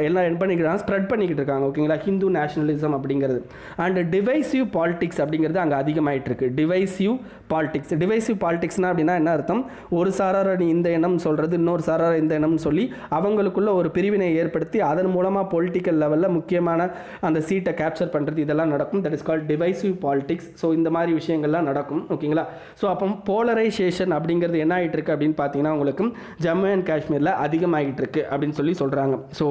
எல்லாம் என்ன பண்ணிக்கிட்டு ஸ்ப்ரெட் பண்ணிக்கிட்டு இருக்காங்க. ஓகேங்களா? ஹிந்து நேஷனலிசம் அப்படிங்கிறது அண்ட் டிவைசிவ் பாலிடிக்ஸ் அப்படிங்கிறது அங்கே அதிகமாகிட்டு இருக்கு. டிவைசிவ் பாலிடிக்ஸ்னால் அப்படின்னா என்ன அர்த்தம்? ஒரு சாரார நீ இந்த எண்ணம் சொல்கிறது, இன்னொரு சாரார இந்த எண்ணம்னு சொல்லி அவங்களுக்குள்ள ஒரு பிரிவினை ஏற்படுத்தி அதன் மூலமாக பொலிட்டிக்கல் லெவலில் முக்கியமான அந்த சீட்டை கேப்சர் பண்ணுறது இதெல்லாம் நடக்கும். That is called divisive politics. So இந்த மாதிரி விஷயங்கள்லாம் நடக்கும். ஓகேங்களா? ஸோ அப்போ போலரைசேஷன் அப்படிங்கிறது என்ன ஆகிட்டு இருக்கு அப்படின்னு பார்த்தீங்கன்னா உங்களுக்கு ஜம்மு அண்ட் காஷ்மீரில் அதிகமாகிட்டு இருக்கு அப்படின்னு சொல்லி சொல்கிறாங்க. ஸோ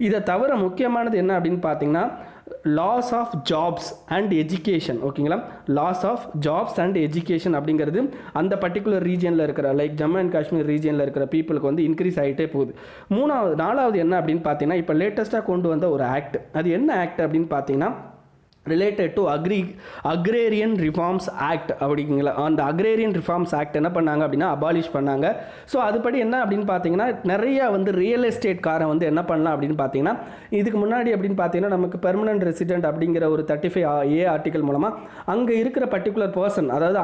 இதை தவிர முக்கியமானது என்ன அப்படின்னு பார்த்தீங்கன்னா loss of jobs and education. ஓகேங்களா? Loss of jobs and education அப்படிங்கிறது அந்த பர்டிகுலர் ரீஜனில் இருக்கிற லைக் ஜம்மு அண்ட் காஷ்மீர் ரீஜனில் இருக்கிற பீப்புளுக்கு வந்து இன்க்ரீஸ் ஆகிட்டே போகுது. நாலாவது என்ன அப்படின்னு பார்த்தீங்கன்னா இப்போ லேட்டஸ்ட்டாக கொண்டு வந்த ஒரு ஆக்ட். அது என்ன ஆக்ட் அப்படின்னு பார்த்தீங்கன்னா related to agrarian reforms act அப்படிங்களா? அந்த அக்ரேரியன் ரிஃபார்ம்ஸ் ஆக்ட் என்ன பண்ணாங்க அப்படின்னா அபாலிஷ் பண்ணாங்க. ஸோ அதுபடி என்ன அப்படின்னு பார்த்தீங்கன்னா நிறையா வந்து ரியல் எஸ்டேட் காரை வந்து என்ன பண்ணலாம் அப்படின்னு பார்த்தீங்கன்னா இதுக்கு முன்னாடி அப்படின்னு பார்த்தீங்கன்னா நமக்கு பெர்மனன்ட் ரெசிடென்ட் அப்படிங்கிற ஒரு 35A ஆர்டிக்கல் மூலமாக அங்கே இருக்கிற பர்டிகுலர் பர்சன், அதாவது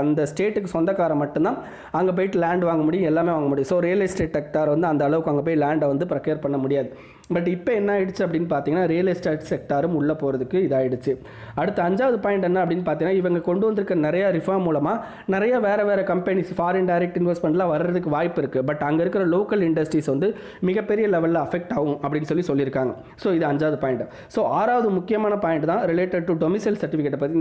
அந்த ஸ்டேட்டுக்கு சொந்தக்காரை மட்டும்தான் அங்கே போயிட்டு லேண்ட் வாங்க முடியும், எல்லாமே வாங்க முடியும். ஸோ ரியல் எஸ்டேட் செக்டார் வந்து அந்த அளவுக்கு அங்கே போய் லேண்டை வந்து ப்ரொக்யூர் பண்ண முடியாது. பட் இப்போ என்ன ஆயிடுச்சு அப்படின்னு பார்த்தீங்கன்னா ரியல் எஸ்டேட் செக்டாரும் உள்ளே போகிறதுக்கு இதாகிடுச்சு. அடுத்த 5வது பாயிண்ட் என்ன அப்படின்னு பார்த்தீங்கன்னா இவங்க கொண்டு வந்திருக்க நிறையா ரிஃபார்ம் மூலமாக நிறைய வேறு கம்பெனிஸ் ஃபாரின் டைரக்ட் இன்வெஸ்ட்மெண்ட்லாம் வர்றதுக்கு வாய்ப்பு இருக்குது. பட் அங்கே இருக்கிற லோக்கல் இண்டஸ்ட்ரீஸ் வந்து மிகப்பெரிய லெவலில் அஃபெக்ட் ஆகும் அப்படின்னு சொல்லியிருக்காங்க. ஸோ இது 5வது பாயிண்ட். ஸோ 6வது முக்கியமான பாயிண்ட் தான் ரிலேட்டட் டு டொமிசைல் சர்டிஃபிகேட்டை பற்றி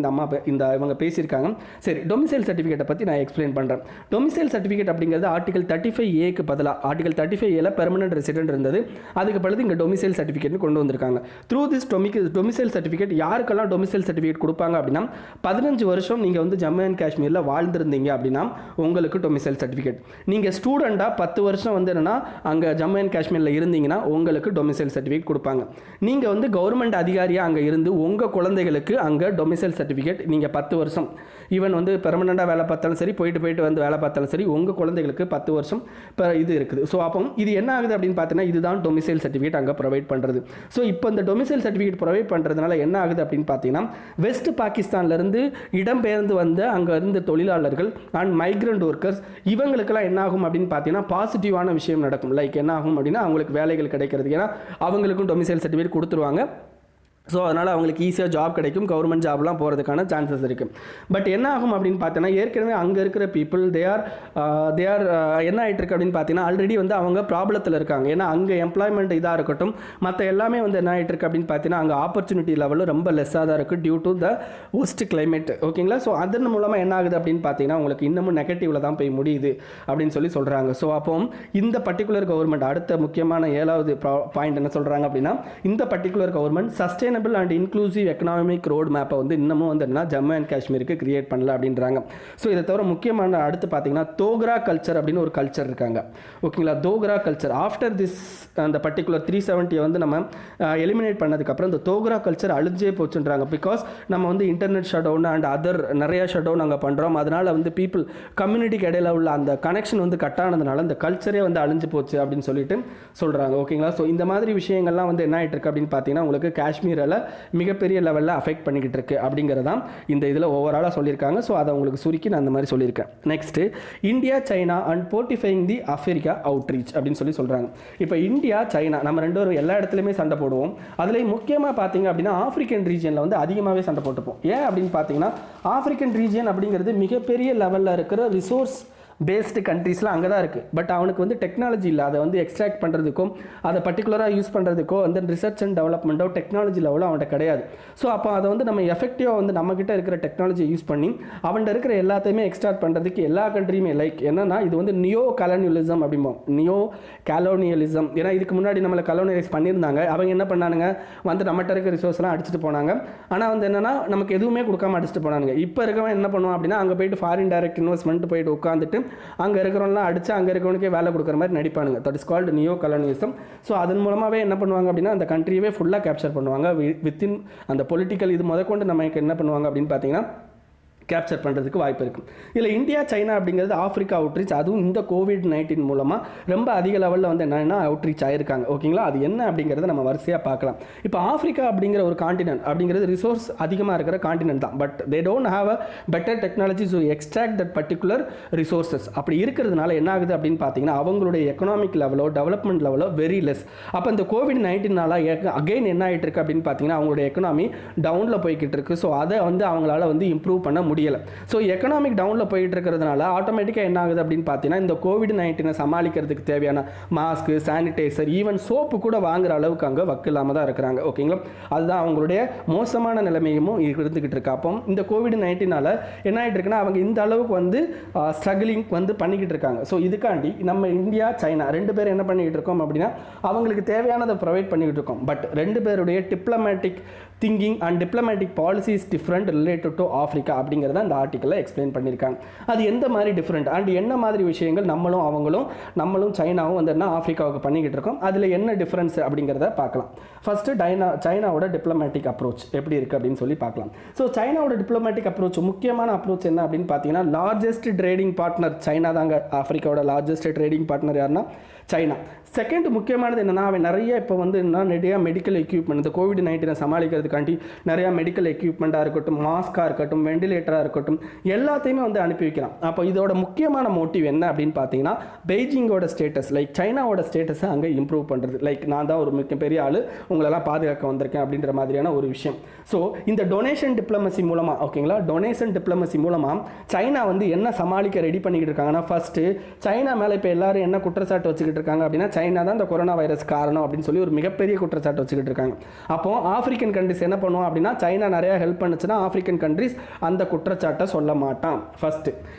இவங்க பேசியிருக்காங்க. சரி, டொமிசைல் சர்டிஃபிகேட்டை பற்றி நான் எக்ஸ்பிளைன் பண்ணுறேன். டொமிசைல் சர்டிஃபிகேட் அப்படிங்கிறது ஆர்டிகல் 35A பதிலாக ஆர்டிகல் 35A பெர்மனன்ட் ரெசிடென்ட் இருந்தது. அதுக்கு பிறகு இங்கே டொமிசைல் சர்டிஃபிகேட் கொண்டு வந்திருக்காங்க. த்ரூ திஸ் டொமிசைல் சர்டிஃபிகேட் யாருக்கெல்லாம் டொமிசைல் சர்டிஃபிகேட் கொடுப்பாங்க அப்படின்னா 15 வருஷம் நீங்கள் வந்து ஜம்மு அண்ட் காஷ்மீரில் வாழ்ந்திருந்தீங்க அப்படின்னா உங்களுக்கு டொமிசைல் சர்டிஃபிகேட். நீங்கள் ஸ்டூடெண்ட்டாக 10 வருஷம் வந்து என்னன்னா அங்கே ஜம்மு அண்ட் காஷ்மீரில் இருந்தீங்கன்னா உங்களுக்கு டொமிசைல் சர்டிஃபிகேட் கொடுப்பாங்க. நீங்கள் வந்து கவர்மெண்ட் அதிகாரியாக அங்கே இருந்து உங்கள் குழந்தைகளுக்கு அங்கே டொமிசைல் சர்டிஃபிகேட் நீங்கள் 10 வருஷம் ஈவன் வந்து பெர்மனெண்ட்டாக வேலை பார்த்தாலும் சரி, போயிட்டு வந்து வேலை பார்த்தாலும் சரி, உங்கள் குழந்தைகளுக்கு 10 வருஷம் இப்போ இது இருக்குது. ஸோ அப்போ இது என்ன ஆகுது அப்படின்னு பார்த்தீங்கன்னா இதுதான் டொமிசைல் சர்டிஃபிகேட் அங்கே ப்ரொவைட் பண்ணுறது. ஸோ இப்போ இந்த டொமிசைல் சர்டிஃபிகேட் ப்ரொவைட் பண்ணுறதுனால என்ன ஆகுது அப்படின்னு பார்த்தீங்கன்னா வெஸ்ட் பாகிஸ்தான்லேருந்து இடம்பெயர்ந்து வந்த அங்கே இருந்த தொழிலாளர்கள் அண்ட் மைக்ரண்ட் ஒர்க்கர்ஸ் இவங்களுக்கெல்லாம் என்ன ஆகும் அப்படின்னு பார்த்தீங்கன்னா பாசிட்டிவான விஷயம் நடக்கும். லைக் என்ன ஆகும் அப்படின்னா அவங்களுக்கு வேலைகள் கிடைக்கிறது. ஏன்னா அவங்களுக்கும் டொமிசைல் சர்டிஃபிகேட் கொடுத்துருவாங்க. ஸோ அதனால் அவங்களுக்கு ஈஸியாக ஜாப் கிடைக்கும், கவர்மெண்ட் ஜாப்லாம் போகிறதுக்கான சான்சஸ் இருக்குது. பட் என்ன ஆகும் அப்படின்னு பார்த்தீங்கன்னா ஏற்கனவே அங்கே இருக்கிற பீப்புள் தே ஆர் என்ன ஆகிட்டு இருக்கு அப்படின்னு பார்த்தீங்கன்னா ஆல்ரெடி வந்து அவங்க ப்ராப்ளத்தில் இருக்காங்க. ஏன்னா அங்கே எம்ப்ளாய்மெண்ட் இதாக இருக்கட்டும் மற்ற எல்லாமே வந்து என்ன ஆகிட்டு இருக்கு அப்படின்னு பார்த்தீங்கன்னா அங்கே ஆப்பர்ச்சுனிட்டி லெவலும் ரொம்ப லெஸ்ஸாக தான் இருக்குது due to the worst climate. ஓகேங்களா? ஸோ அதன் மூலமாக என்ன ஆகுது அப்படின்னு பார்த்தீங்கன்னா உங்களுக்கு இன்னமும் நெகட்டிவில் தான் போய் முடியுது அப்படின்னு சொல்கிறாங்க. ஸோ அப்போ இந்த பர்டிகுலர் கவர்மெண்ட் அடுத்த முக்கியமான 7வது பாயிண்ட் என்ன சொல்கிறாங்க அப்படின்னா இந்த particular government sustainable and inclusive economic road மேப்பை வந்து இன்னமும் வந்து என்ன ஜம்மு அண்ட் காஷ்மீருக்கு கிரியேட் பண்ணல அப்படின்றாங்க. ஸோ இதை தவிர முக்கியமான அடுத்து பார்த்தீங்கன்னா தோக்ரா கல்ச்சர் அப்படின்னு ஒரு கல்ச்சர் இருக்காங்க. ஓகேங்களா? தோக்ரா கல்ச்சர் ஆஃப்டர் திஸ் அந்த பர்டிகுலர் 370 வந்து நம்ம எலிமினேட் பண்ணதுக்கப்புறம் இந்த தோக்ரா கல்ச்சர் அழிஞ்சே போச்சுன்றாங்க. பிகாஸ் நம்ம வந்து internet shut down and other நிறையா ஷட் டவுன் நாங்கள் பண்ணுறோம். அதனால் வந்து பீப்புள் கம்யூனிட்டிக்கு இடையில உள்ள அந்த கனெக்ஷன் வந்து கட் ஆனதுனால இந்த கல்ச்சரே வந்து அழிஞ்சு போச்சு அப்படின்னு சொல்லிட்டு சொல்கிறாங்க. ஓகேங்களா? ஸோ இந்த மாதிரி விஷயங்கள்லாம் வந்து என்ன ஆகிட்டு இருக்கு அப்படின்னு பார்த்தீங்கன்னா உங்களுக்கு காஷ்மீரில் மிகப்பெரிய லெவலில் அஃபெக்ட் பண்ணிக்கிட்டு இருக்கு அப்படிங்கிறதான் இந்த இதில் ஓவராலாக சொல்லியிருக்காங்க. ஸோ அதை உங்களுக்கு சுருக்கி நான் அந்த மாதிரி சொல்லியிருக்கேன். Next India China and fortifying the Africa outreach அப்படின்னு சொல்கிறாங்க. இப்போ இந்தியா சைனா நம்ம ரெண்டு பேரும் எல்லா இடத்துலையுமே சண்டை போடுவோம். அதுலேயும் முக்கியமாக பார்த்தீங்க அப்படின்னா ஆஃப்ரிக்கன் ரீஜனில் வந்து அதிகமாகவே சண்டை போட்டுப்போம். ஏன் அப்படின்னு பார்த்தீங்கன்னா ஆஃப்ரிக்கன் ரீஜன் அப்படிங்கிறது மிகப்பெரிய லெவலில் இருக்கிற ரிசோர்ஸ் பேஸ்டு கண்ட்ரீஸ்லாம் அங்கே தான் இருக்குது. பட் அவனுக்கு வந்து டெக்னாலஜி இல்லை, அதை வந்து எக்ஸ்ட்ராக்ட் பண்ணுறதுக்கும் அதை பர்டிகுலராக யூஸ் பண்ணுறதுக்கோ வந்து ரிசர்ச் அண்ட் டெவலப்மெண்ட்டோ டெக்னாலஜி லெவலோ அவன்கிட்ட கிடையாது. ஸோ அப்போ அதை வந்து நம்ம எஃபெக்டிவாக வந்து நம்மக்கிட்ட இருக்கிற டெக்னாலஜியை யூஸ் பண்ணி அவன்கிட்ட இருக்கிற எல்லாத்தையுமே எக்ஸ்ட்ராக்ட் பண்ணுறதுக்கு எல்லா கண்ட்ரியுமே லைக் என்னன்னா இது வந்து நியோ காலோனியலிசம் அப்படிம்போம். நியோ காலோனியலிசம், ஏன்னா இதுக்கு முன்னாடி நம்மளை கலோனியலைஸ் பண்ணியிருந்தாங்க. அவங்க என்ன பண்ணானுங்க, வந்து நம்மகிட்ட இருக்க ரிசோர்ஸ்லாம் அடிச்சுட்டு போனாங்க. ஆனால் வந்து என்னன்னா நமக்கு எதுவுமே கொடுக்காம அடிச்சுட்டு போனாங்க. இப்போ இருக்கவன் என்ன பண்ணுவான் அப்படின்னா அங்கே போயிட்டு ஃபாரின் டைரக்ட் இன்வெஸ்ட்மெண்ட் போயிட்டு உட்காந்துட்டு அங்கே இருக்கிறவங்களாம் அடிச்சு அங்கே இருக்கிறவனுக்கே வேலை கொடுக்குற மாதிரி நடிப்பானுங்க. That is called neo colonialism. So அதன் மூலமாகவே என்ன பண்ணுவாங்க அப்படின்னா அந்த கண்ட்ரியவே ஃபுல்லாக கேப்சர் பண்ணுவாங்க. வித்தின் அந்த பொலிட்டிக்கல் இது முதற்கொண்டு நமக்கு என்ன பண்ணுவாங்க அப்படின்னு பார்த்தீங்கன்னா கேப்சர் பண்ணுறதுக்கு வாய்ப்பு இருக்குது. இதில் இந்தியா சைனா அப்படிங்கிறது ஆஃப்ரிக்கா அவுட்ரீச், அதுவும் இந்த கோவிட்-19 மூலமாக ரொம்ப அதிக லெவலில் வந்து என்னென்னா அவுட்ரீச் ஆகிருக்காங்க. ஓகேங்களா, அது என்ன அப்படிங்கிறத நம்ம வரிசையாக பார்க்கலாம். இப்போ ஆஃப்ரிக்கா அப்படிங்கிற ஒரு காண்டினென்ட் அப்படிங்கிறது ரிசோர்ஸ் அதிகமாக இருக்கிற காண்டினென்ட் தான். But they don't have a better technology to extract that particular resources. அப்படி இருக்கிறதுனால என்ன ஆகுது அப்படின்னு பார்த்தீங்கன்னா அவங்களுடைய எக்கனாமிக் லெவலோ டெவலப்மெண்ட் லெவலோ வெரி லெஸ். அப்போ இந்த கோவிட்-19 அகைன் என்ன ஆகிட்டு இருக்கு அப்படின்னு பார்த்தீங்கன்னா அவங்களுடைய எக்கனாமி டவுனில் போய்கிட்டு இருக்கு. ஸோ அதை வந்து அவங்களால வந்து இம்ப்ரூவ் பண்ண முடியல. ஸோ எக்கனாமிக் டவுனில் போயிட்டு இருக்கிறதுனால ஆட்டோமேட்டிக்காக என்ன ஆகுது அப்படின்னு பார்த்தீங்கன்னா இந்த கோவிட்-19 சமாளிக்கிறதுக்கு தேவையான மாஸ்க்கு, சானிடைசர், ஈவன் சோப்பு கூட வாங்குற அளவுக்கு அங்கே வக்கு இல்லாமல் தான் இருக்கிறாங்க. ஓகேங்களா, அதுதான் அவங்களுடைய மோசமான நிலைமையும் இருந்துகிட்டு இருக்கு. அப்போ இந்த கோவிட்-19 என்ன ஆகிட்டு இருக்குன்னா அவங்க இந்த அளவுக்கு வந்து ஸ்ட்ரகிளிங் வந்து பண்ணிக்கிட்டு இருக்காங்க. ஸோ இதுக்காண்டி நம்ம இந்தியா சைனா ரெண்டு பேரும் என்ன பண்ணிக்கிட்டு இருக்கோம் அப்படின்னா அவங்களுக்கு தேவையானதை ப்ரொவைட் பண்ணிக்கிட்டு இருக்கோம். பட் ரெண்டு பேருடைய diplomatic thinking and diplomatic policy is different related to Africa அப்படிங்கிறத அந்த ஆர்டிக்கலில் எக்ஸ்பிளைன் பண்ணியிருக்காங்க. அது எந்த மாதிரி டிஃப்ரெண்ட் அண்ட் என்ன மாதிரி விஷயங்கள் நம்மளும் சைனாவும் வந்து என்ன ஆஃப்ரிக்காவுக்கு பண்ணிக்கிட்டு இருக்கோம், அதில் என்ன டிஃப்ரென்ஸ் அப்படிங்கிறத பார்க்கலாம். ஃபஸ்ட்டு சைனாவோட டிப்ளமேட்டிக் அப்ரோச் எப்படி இருக்குது அப்படின்னு சொல்லி பார்க்கலாம். ஸோ சைனாவோட டிப்ளமேட்டிக் அப்ரோச் முக்கியமான அப்ரோச் என்ன அப்படின்னு பார்த்தீங்கன்னா லார்ஜஸ்ட் ட்ரேடிங் பார்ட்னர் சைனா தாங்க. ஆஃப்ரிக்காவோட லார்ஜஸ்ட் ட்ரேடிங் பார்ட்னர் யாருன்னா சைனா. செகண்ட் முக்கியமானது என்னென்னா அவன் நிறைய இப்போ வந்து நிறைய மெடிக்கல் எக்யூப்மெண்ட் இந்த கோவிட்-19 சமாளிக்கிறதுக்காண்டி நிறையா மெடிக்கல் எக்யூப்மெண்ட்டாக இருக்கட்டும், மாஸ்காக இருக்கட்டும், வெண்டிலேட்டராக இருக்கட்டும், எல்லாத்தையுமே வந்து அனுப்பி வைக்கிறான். அப்போ இதோட முக்கியமான மோட்டிவ் என்ன அப்படின்னு பார்த்தீங்கன்னா பெய்ஜிங்கோட ஸ்டேட்டஸ் லைக் சைனாவோட ஸ்டேட்டஸை அங்கே இம்ப்ரூவ் பண்ணுறது. லைக் நான் தான் ஒரு பெரிய ஆள், உங்களெல்லாம் பாதுகாக்க வந்திருக்கேன் அப்படின்ற மாதிரியான ஒரு விஷயம். ஸோ இந்த டொனேஷன் டிப்ளமசி மூலமாக ஓகேங்களா, டொனேஷன் டிப்ளமசி மூலமாக சைனா வந்து என்ன சமாளிக்க ரெடி பண்ணிக்கிட்டு இருக்காங்கன்னா ஃபஸ்ட்டு சைனா மேலே இப்போ எல்லாரும் என்ன குற்றச்சாட்டு வச்சுக்கிட்டு இருக்காங்க அப்படின்னா சைனா தான் இந்த கொரோனா வைரஸ் காரணம் அப்படின்னு சொல்லி ஒரு மிகப்பெரிய குற்றச்சாட்டு வச்சுக்கிட்டு இருக்காங்க. அப்போ ஆப்பிரிக்கன் கண்ட்ரிஸ் என்ன பண்ணுவோம் அப்படின்னா சைனா நிறைய ஹெல்ப் பண்ணுச்சுன்னா ஆப்பிரிக்கன் கண்ட்ரிஸ் அந்த குற்றச்சாட்டை சொல்ல மாட்டான் ஃபர்ஸ்ட்.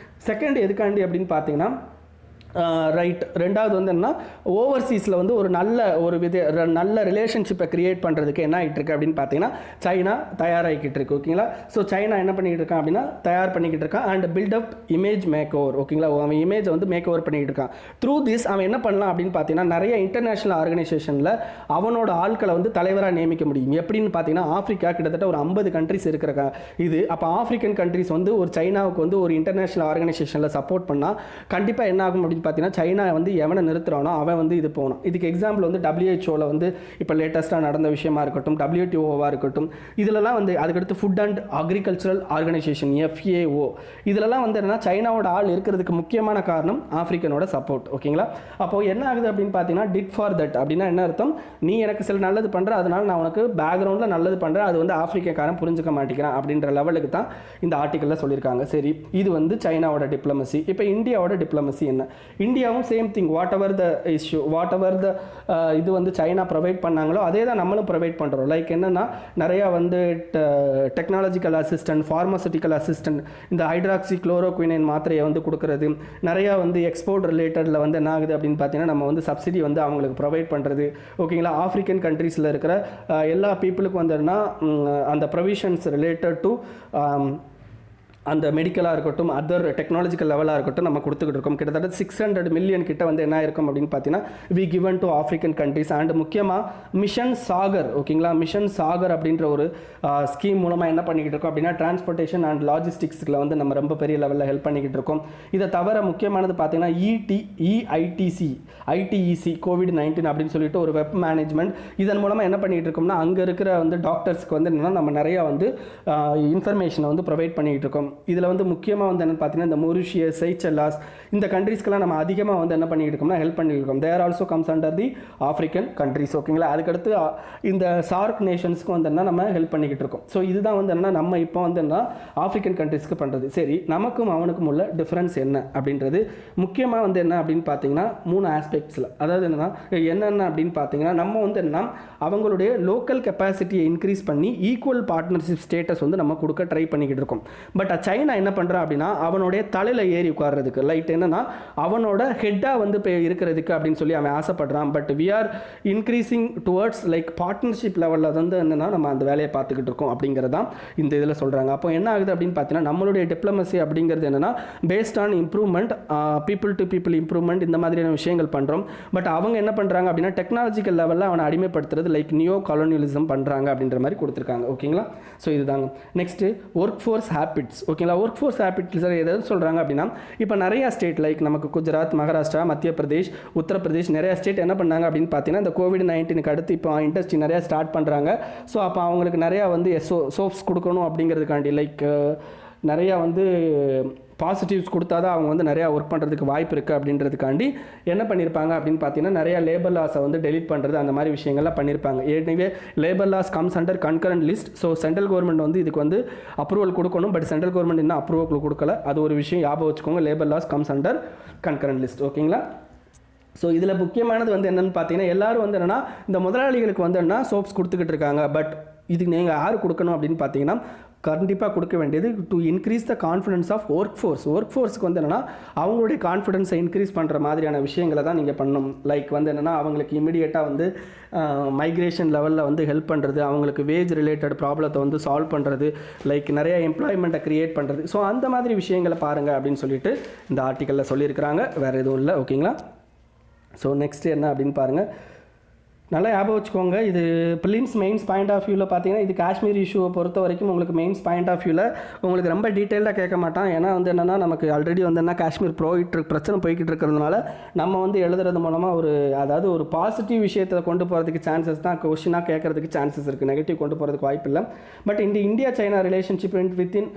செகண்ட் எதுக்காண்டி அப்படின்னு பார்த்தீங்கன்னா ரைட், ரெண்டாவது வந்து என்ன ஓவர்சீஸில் வந்து ஒரு நல்ல ரிலேஷன்ஷிப்பை கிரியேட் பண்ணுறதுக்கு என்ன ஆகிட்டு இருக்கு அப்படின்னு பார்த்தீங்கன்னா சைனா தயாராகிக்கிட்டு இருக்கு. ஓகேங்களா, ஸோ சைனா என்ன பண்ணிக்கிட்டு இருக்கான் அப்படின்னா தயார் பண்ணிக்கிட்டு இருக்கான் and build up image makeover. ஓகேங்களா, அவன் இமேஜை வந்து மேக் ஓவர் பண்ணிக்கிட்டு இருக்கான். த்ரூ திஸ் அவன் என்ன பண்ணலாம் அப்படின்னு பார்த்தீங்கன்னா நிறைய இன்டர்நேஷனல் ஆர்கனைசேஷனில் அவனோட ஆட்களை வந்து தலைவராக நியமிக்க முடியும். எப்படின்னு பார்த்தீங்கன்னா ஆஃப்ரிக்கா கிட்டத்தட்ட ஒரு 50 கண்ட்ரிஸ் இருக்கிற இது. அப்போ ஆஃப்ரிக்கன் கண்ட்ரிஸ் வந்து ஒரு சைனாவுக்கு வந்து ஒரு இன்டர்நேஷனல் ஆர்கனைசேஷனில் சப்போர்ட் பண்ணால் கண்டிப்பாக என்ன ஆகும் அப்படின்னு பார்த்தீங்கன்னா சைனா வந்து எவனை நிறுத்துறானோ அவன் வந்து இது போகணும். இதுக்கு எக்ஸாம்பிள் வந்து WHO வந்து இப்போ லேட்டஸ்ட்டாக நடந்த விஷயமா இருக்கட்டும், WTOவாக இருக்கட்டும், இதிலலாம் வந்து அதுக்கடுத்து food and agricultural organisation FAO, இதிலலாம் வந்து என்னன்னா சைனாவோட ஆள் இருக்கிறதுக்கு முக்கியமான காரணம் ஆஃப்ரிக்கனோட சப்போர்ட். ஓகேங்களா, அப்போது என்ன ஆகுது அப்படின்னு பார்த்தீங்கன்னா டிட் ஃபார் தட் அப்படின்னா என்ன அர்த்தம், நீ எனக்கு சில நல்லது பண்ணுற அதனால நான் உனக்கு பேக்ரவுண்டில் நல்லது பண்ணுறேன், அது வந்து ஆஃப்ரிக்காரன் புரிஞ்சுக்க மாட்டேங்கிறான் அப்படின்ற லெவலுக்கு தான் இந்த ஆர்டிக்கலில் சொல்லியிருக்காங்க. சரி, இது வந்து சைனாவோட டிப்ளமசி. இப்போ இந்தியாவோட டிப்ளமசி என்ன? இந்தியாவும் same thing, whatever the issue, whatever the இது வந்து சைனா ப்ரொவைட் பண்ணாங்களோ அதே தான் நம்மளும் ப்ரொவைட் பண்ணுறோம். லைக் என்னென்னா நிறையா வந்து டெக்னாலஜிக்கல் அசிஸ்டன்ட், ஃபார்மசூட்டிக்கல் அசிஸ்டன்ட், இந்த ஹைட்ராக்சி குளோரோகுயினைன் மாத்திரையை வந்து கொடுக்குறது, நிறையா வந்து எக்ஸ்போர்ட் ரிலேட்டடில் வந்து என்ன ஆகுது அப்படின்னு பார்த்தீங்கன்னா நம்ம வந்து சப்சிடி வந்து அவங்களுக்கு ப்ரொவைட் பண்ணுறது. ஓகேங்களா, ஆஃப்ரிக்கன் கண்ட்ரீஸில் இருக்கிற எல்லா பீப்புளுக்கும் வந்துன்னா அந்த ப்ரொவிஷன்ஸ் ரிலேட்டட் டு அந்த மெடிக்கலாக இருக்கட்டும், அதர் டெக்னாலஜிக்கல் லெவலாக இருக்கட்டும் நம்ம கொடுத்துக்கிட்டு இருக்கோம். கிட்டத்தட்ட 600 மில்லியன் கிட்ட வந்து என்ன இருக்கும் அப்படின்னு பார்த்தீங்கன்னா we given to African countries. And முக்கியமாக மிஷன் சாகர், ஓகேங்களா, மிஷன் சாகர் அப்படின்ற ஒரு ஸ்கீம் மூலமாக என்ன பண்ணிக்கிட்டு இருக்கோம் அப்படின்னா டிரான்ஸ்போர்ட்டேஷன் அண்ட் லாஜிஸ்டிக்ஸில் வந்து நம்ம ரொம்ப பெரிய லெவலில் ஹெல்ப் பண்ணிக்கிட்டு இருக்கோம். இதை தவிர முக்கியமானது பார்த்தீங்கன்னா ITEC கோவிட்-19 அப்படின்னு சொல்லிட்டு ஒரு வெப் மேனேஜ்மெண்ட். இதன் மூலமாக என்ன பண்ணிக்கிட்டு இருக்கோம்னா அங்கே இருக்கிற வந்து டாக்டர்ஸ்க்கு வந்து என்னென்னா நம்ம நிறையா வந்து இன்ஃபர்மேஷனை வந்து ப்ரொவைட் பண்ணிக்கிட்டு இருக்கோம். இதில் வந்து முக்கியமாக வந்து என்னென்னு பார்த்தீங்கன்னா இந்த மொரிஷியஸ், சைச்செல்லாஸ் இந்த கண்ட்ரீஸ்க்கெல்லாம் நம்ம அதிகமாக வந்து என்ன பண்ணிட்டு இருக்கோம்னா ஹெல்ப் பண்ணிட்டு இருக்கோம். There also comes under the African countries. ஓகேங்களா. அதுக்கடுத்து இந்த சார்க் நேஷன்ஸ்க்கு வந்து என்ன நம்ம ஹெல்ப் பண்ணிக்கிட்டு இருக்கோம். ஸோ இதுதான் வந்து என்ன நம்ம இப்போ வந்து என்ன ஆஃப்ரிக்கன் கண்ட்ரீஸ்க்கு பண்ணுறது. சரி, நமக்கும் அவனுக்கும் உள்ள டிஃப்ரென்ஸ் என்ன அப்படின்றது முக்கியமாக வந்து என்ன அப்படின்னு பார்த்தீங்கன்னா 3 ஆஸ்பெக்ட்ஸில். அதாவது என்னென்ன அப்படின்னு பார்த்தீங்கன்னா நம்ம வந்து என்ன அவங்களுடைய லோக்கல் கெப்பாசிட்டியை இன்க்ரீஸ் பண்ணி ஈக்குவல் பார்ட்னர்ஷிப் ஸ்டேட்டஸ் வந்து நம்ம கொடுக்க ட்ரை பண்ணிக்கிட்டு இருக்கோம். பட் சைனா என்ன பண்ணுறான் அப்படின்னா அவனுடைய தலையில் ஏறி உட்கார்றதுக்கு லைட் என்னன்னா அவனோட ஹெட்டாக வந்து இருக்கிறதுக்கு அப்படின்னு சொல்லி அவன் ஆசைப்படுறான். But we are increasing towards like partnership லெவலில் வந்து என்னென்னா நம்ம அந்த வேலையை பார்த்துக்கிட்டு இருக்கோம் அப்படிங்கிறதான் இந்த இதில் சொல்கிறாங்க. அப்போ என்ன ஆகுது அப்படின்னு பார்த்தீங்கன்னா நம்மளுடைய டிப்ளமசி அப்படிங்கிறது என்னென்னா based on improvement, people to people improvement, இந்த மாதிரியான விஷயங்கள் பண்ணுறோம். பட் அவங்க என்ன பண்ணுறாங்க அப்படின்னா டெக்னாலஜிக்கல் லெவலில் அவனை அடிமைப்படுத்துறது லைக் நியோ காலோனியலிசம் பண்ணுறாங்க அப்படின்ற மாதிரி கொடுத்துருக்காங்க. ஓகேங்களா. ஸோ இதுதாங்க. Next work force habits. ஓகேங்களா. ஒர்க் ஃபோர்ஸ் ஹேபிட்ஸ் எதாவது சொல்கிறாங்க அப்படின்னா இப்போ நிறையா ஸ்டேட் லைக் நமக்கு குஜராத், மகாராஷ்டிரா, மத்திய பிரதேஷ், உத்தரப்பிரதேஷ் நிறையா ஸ்டேட் என்ன பண்ணாங்க அப்படின்னு பார்த்தீங்கன்னா இந்த கோவிட்-19 அடுத்து இப்போ இண்டஸ்ட்ரி நிறையா ஸ்டார்ட் பண்ணுறாங்க. ஸோ அப்போ அவங்களுக்கு நிறையா வந்து சோப்ஸ் கொடுக்கணும் அப்படிங்கிறதுக்காண்டி லைக் நிறையா வந்து பாசிட்டிவ்ஸ் கொடுத்தா தான் அவங்க வந்து நிறையா ஒர்க் பண்ணுறதுக்கு வாய்ப்பு இருக்குது அப்படின்றதுக்காண்டி என்ன பண்ணியிருப்பாங்க அப்படின்னு பார்த்தீங்கன்னா நிறையா லேபர் லாஸை வந்து டெலிட் பண்ணுறது அந்த மாதிரி விஷயங்கள்லாம் பண்ணியிருப்பாங்க. ஏற்கனவே labour loss comes under concurrent list. So central government வந்து இதுக்கு வந்து அப்ரூவல் கொடுக்கணும். பட் சென்ட்ரல் கவர்மெண்ட் இன்னும் அப்ரூவல் கொடுக்கல. அது ஒரு விஷயம் ஞாபகம் வச்சுக்கோங்க. Labour loss comes under concurrent list. ஓகேங்களா. ஸோ இதில் முக்கியமானது வந்து என்னென்னு பார்த்தீங்கன்னா எல்லோரும் வந்து என்னென்னா இந்த முதலாளிகளுக்கு வந்து என்ன சோப்ஸ் கொடுத்துக்கிட்டு இருக்காங்க. பட் இதுக்கு நீங்கள் யார் கொடுக்கணும் அப்படின்னு பார்த்தீங்கன்னா கண்டிப்பாக கொடுக்க வேண்டியது to increase the confidence of work ஃபோர்ஸ்க்கு வந்து என்னென்னா அவங்களுடைய கான்ஃபிடன்ஸை இன்க்ரீஸ் பண்ணுற மாதிரியான விஷயங்களை தான் நீங்கள் பண்ணணும். லைக் வந்து என்னென்னா அவங்களுக்கு இமிடியேட்டாக வந்து மைக்ரேஷன் லெவலில் வந்து ஹெல்ப் பண்ணுறது, அவங்களுக்கு வேஜ் ரிலேட்டட் ப்ராப்ளத்தை வந்து சால்வ் பண்ணுறது, லைக் நிறையா எம்ப்ளாய்மெண்ட்டை க்ரியேட் பண்ணுறது. ஸோ அந்த மாதிரி விஷயங்களை பாருங்கள் அப்படின்னு சொல்லிட்டு இந்த ஆர்டிக்கலில் சொல்லியிருக்கிறாங்க. வேறு எதுவும் இல்லை. ஓகேங்களா. ஸோ நெக்ஸ்ட் என்ன அப்படின்னு பாருங்கள். நல்லா ஞாபகம் வச்சுக்கோங்க. இது ப்ரிலிம்ஸ் மெயின்ஸ் பாயிண்ட் ஆஃப் வியூவில் பார்த்தீங்கன்னா இது காஷ்மீர் இஷ்யூவை பொறுத்த வரைக்கும் உங்களுக்கு மெயின்ஸ் பாயிண்ட் ஆஃப் வியூவில் உங்களுக்கு ரொம்ப டீட்டெயிலாக கேட்க மாட்டான். ஏன்னா வந்து என்னென்னா நமக்கு ஆல்ரெடி வந்து என்ன காஷ்மீர் பிரச்சனை போய்கிட்டு இருக்கிறதுனால நம்ம வந்து எழுதுறது மூலமாக அதாவது ஒரு பாசிட்டிவ் விஷயத்தை கொண்டு போகிறதுக்கு சான்சஸ் தான் கொஸ்டினாக கேட்கறதுக்கு சான்சஸ் இருக்குது. நெகட்டிவ் கொண்டு போகிறதுக்கு வாய்ப்பு இல்லை. பட் இந்த India China relationship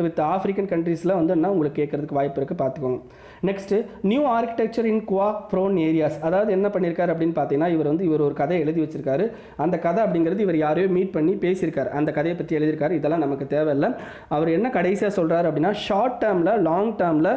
with African கண்ட்ரீஸில் வந்து என்ன உங்களுக்கு கேட்கறதுக்கு வாய்ப்பு இருக்குது, பார்த்துக்கோங்க. நெக்ஸ்ட்டு நியூ ஆர்கிடெக்சர் இன் குவா ப்ரோன் ஏரியாஸ். அதாவது என்ன பண்ணியிருக்காரு அப்படின்னு பார்த்தீங்கன்னா இவர் ஒரு கதை எழுதி வச்சிருக்காரு. அந்த கதை அப்படிங்கிறது இவர் யாரையோ மீட் பண்ணி பேசியிருக்காரு. அந்த கதையை பற்றி எழுதியிருக்காரு. இதெல்லாம் நமக்கு தேவையில்லை. அவர் என்ன கடைசியாக சொல்கிறார் அப்படின்னா ஷார்ட் டேர்மில், லாங் டேர்மில்,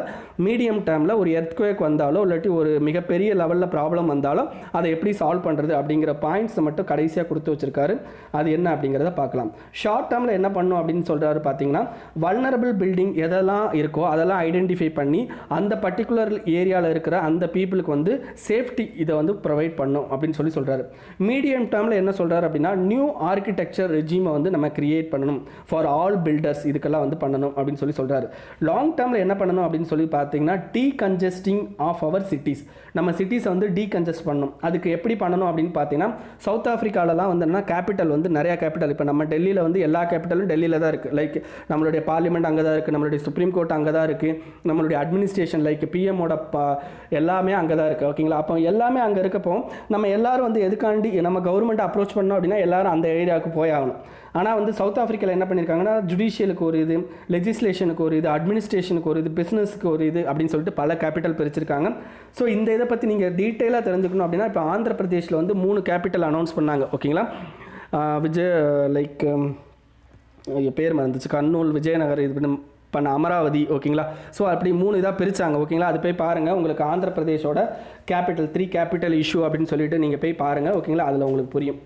மீடியம் டேர்மில் ஒரு எர்த்குவேக் வந்தாலோ இல்லாட்டி ஒரு மிகப்பெரிய லெவலில் ப்ராப்ளம் வந்தாலும் அதை எப்படி சால்வ் பண்ணுறது அப்படிங்கிற பாயிண்ட்ஸை மட்டும் கடைசியாக கொடுத்து வச்சிருக்காரு. அது என்ன அப்படிங்கிறத பார்க்கலாம். ஷார்ட் டேர்மில் என்ன பண்ணும் அப்படின்னு சொல்கிறாரு பார்த்தீங்கன்னா வல்னரபிள் பில்டிங் எதெல்லாம் இருக்கோ அதெல்லாம் ஐடென்டிஃபை பண்ணி அந்த பர்டிகுலர் ஏரியாவில் இருக்கிற அந்த பீப்புளுக்கு வந்து சேஃப்டி இதை வந்து ப்ரொவைட் பண்ணும் அப்படின்னு சொல்கிறாரு. மீடியம் டேர்மில் என்ன சொல்கிறார் அப்படின்னா நியூ ஆர்கிடெக்சர் ரெஜிமை வந்து நம்ம கிரியேட் பண்ணணும் ஃபார் ஆல் பில்டர்ஸ், இதுக்கெல்லாம் வந்து பண்ணணும் அப்படின்னு சொல்கிறாரு. லாங் டேர்மில் என்ன பண்ணணும் அப்படின்னு சொல்லி பார்த்தீங்கன்னா டீகன்ஜஸ்டிங் ஆஃப் அவர் சிட்டிஸ். நம்ம சிட்டிஸை வந்து டீகன்ஜஸ்ட் பண்ணணும். அதுக்கு எப்படி பண்ணணும் அப்படின்னு பார்த்தீங்கன்னா சவுத் ஆஃப்ரிக்காலலாம் வந்து என்ன கேபிட்டல் வந்து நிறையா கேபிட்டல், இப்போ நம்ம டெல்லியில் வந்து எல்லா கேபிட்டலும் டெல்லியில் தான் இருக்குது. லைக் நம்மளுடைய பார்லிமெண்ட் அங்கே தான் இருக்குது, நம்மளுடைய சுப்ரீம் கோர்ட் அங்கே தான் இருக்குது, நம்மளுடைய அட்மினிஸ்ட்ரேஷன் லைக் பிஎம்மோட எல்லாமே அங்கே தான் இருக்குது. ஓகேங்களா. அப்போ எல்லாமே அங்கே இருக்கப்போ நம்ம எல்லாரும் வந்து எதுக்காண்டி நம்ம கவர்மெண்ட் அப்ரோச் பண்ணோம் அப்படின்னா எல்லாரும் அந்த ஏரியாவுக்கு போய் ஆகணும். ஆனால் வந்து சவுத் ஆஃப்ரிக்காவில் என்ன பண்ணியிருக்காங்கன்னா ஜுடிஷியலுக்கு ஒரு இது, லெஜிஸ்லேஷனுக்கு ஒரு இது, அட்மினிஸ்ட்ரேஷனுக்கு ஒரு இது, பிஸ்னஸுக்கு ஒரு இது அப்படின்னு சொல்லிட்டு பல கேபிட்டல் பிரிச்சிருக்காங்க. ஸோ இந்த இதை பற்றி நீங்கள் டீட்டெயிலாக தெரிஞ்சுக்கணும் அப்படின்னா இப்போ ஆந்திர பிரதேஷில் வந்து 3 கேபிட்டல் அனௌன்ஸ் பண்ணாங்க. ஓகேங்களா. லைக் பேர் மறந்துச்சு, கர்னூல், விஜயநகர், இது பண்ண அமராவதி. ஓகேங்களா. ஸோ அப்படி 3 இதாக பிரித்தாங்க. ஓகேங்களா. அது போய் பாருங்கள். உங்களுக்கு ஆந்திர பிரதேஷோட கேபிட்டல் 3 கேபிட்டல் இஷ்யூ அப்படின்னு சொல்லிட்டு நீங்கள் போய் பாருங்கள். ஓகேங்களா. அதில் உங்களுக்கு புரியும்.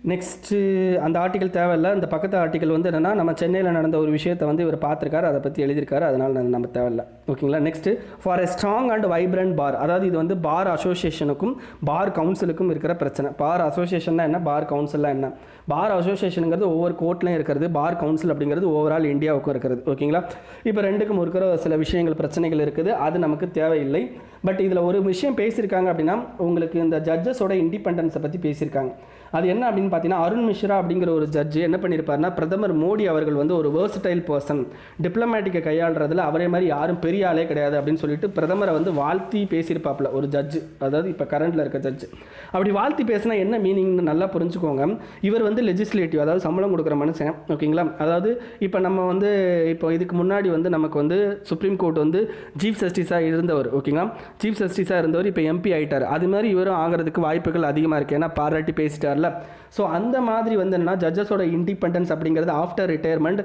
நெக்ஸ்ட்டு அந்த ஆர்டிக்கல் தேவையில்லை. இந்த பக்கத்து ஆர்டிக்கல் வந்து என்னென்னா நம்ம சென்னையில் நடந்த ஒரு விஷயத்தை வந்து இவர் பார்த்துருக்காரு, அதை பற்றி எழுதியிருக்காரு. அதனால் நம்ம தேவையில்லை. ஓகேங்களா. Next for a strong and vibrant bar. அதாவது இது வந்து பார் அசோசியேஷனுக்கும் பார் கவுன்சிலுக்கும் இருக்கிற பிரச்சனை. பார் அசோசியேஷன்னா என்ன, பார் கவுன்சில்லாம் என்ன. பார் அசோசியேஷனுங்கிறது ஒவ்வொரு கோர்ட்லையும் இருக்கிறது, பார் கவுன்சில் அப்படிங்கிறது ஓவரால் இந்தியாவுக்கும் இருக்கிறது. ஓகேங்களா. இப்போ ரெண்டுக்கும் இருக்கிற சில விஷயங்கள் பிரச்சனைகள் இருக்குது, அது நமக்கு தேவையில்லை. பட் இதில் ஒரு விஷயம் பேசியிருக்காங்க அப்படின்னா உங்களுக்கு இந்த ஜட்ஜஸோட இண்டிபெண்டன்ஸை பற்றி பேசியிருக்காங்க. அது என்ன அப்படின்னு பார்த்தீங்கன்னா அருண் மிஸ்ரா அப்படிங்கிற ஒரு ஜட்ஜு என்ன பண்ணியிருப்பாருன்னா, பிரதமர் மோடி அவர்கள் வந்து ஒரு வேர்சடைல் பர்சன், டிப்ளமேட்டிக்கை கையாளுறதுல அவரே மாதிரி யாரும் பெரிய ஆளே கிடையாது அப்படின்னு சொல்லிட்டு பிரதமரை வந்து வாழ்த்தி பேசியிருப்பாப்புல ஒரு ஜட்ஜு, அதாவது இப்போ கரண்டில் இருக்க ஜட்ஜு. அப்படி வாழ்த்தி பேசினா என்ன மீனிங்னு நல்லா புரிஞ்சுக்கோங்க. இவர் வந்து லெஜிஸ்லேட்டிவ், அதாவது சம்பளம் கொடுக்குற மனுஷன், ஓகேங்களா. அதாவது இப்போ நம்ம வந்து இப்போ இதுக்கு முன்னாடி வந்து நமக்கு வந்து சுப்ரீம் கோர்ட் வந்து சீஃப் ஜஸ்டிஸாக இருந்தவர், ஓகேங்களா. சீஃப் ஜஸ்டிஸாக இருந்தவர் இப்போ எம்பி ஆகிட்டார். அது மாதிரி இவரும் ஆகிறதுக்கு வாய்ப்புகள் அதிகமாக இருக்குது, ஏன்னா பாராட்டி பேசிட்டார்ல. ஸோ அந்த மாதிரி வந்து என்னன்னா, ஜட்ஜஸோட இண்டிபெண்டன்ஸ் அப்படிங்கிறது after retirement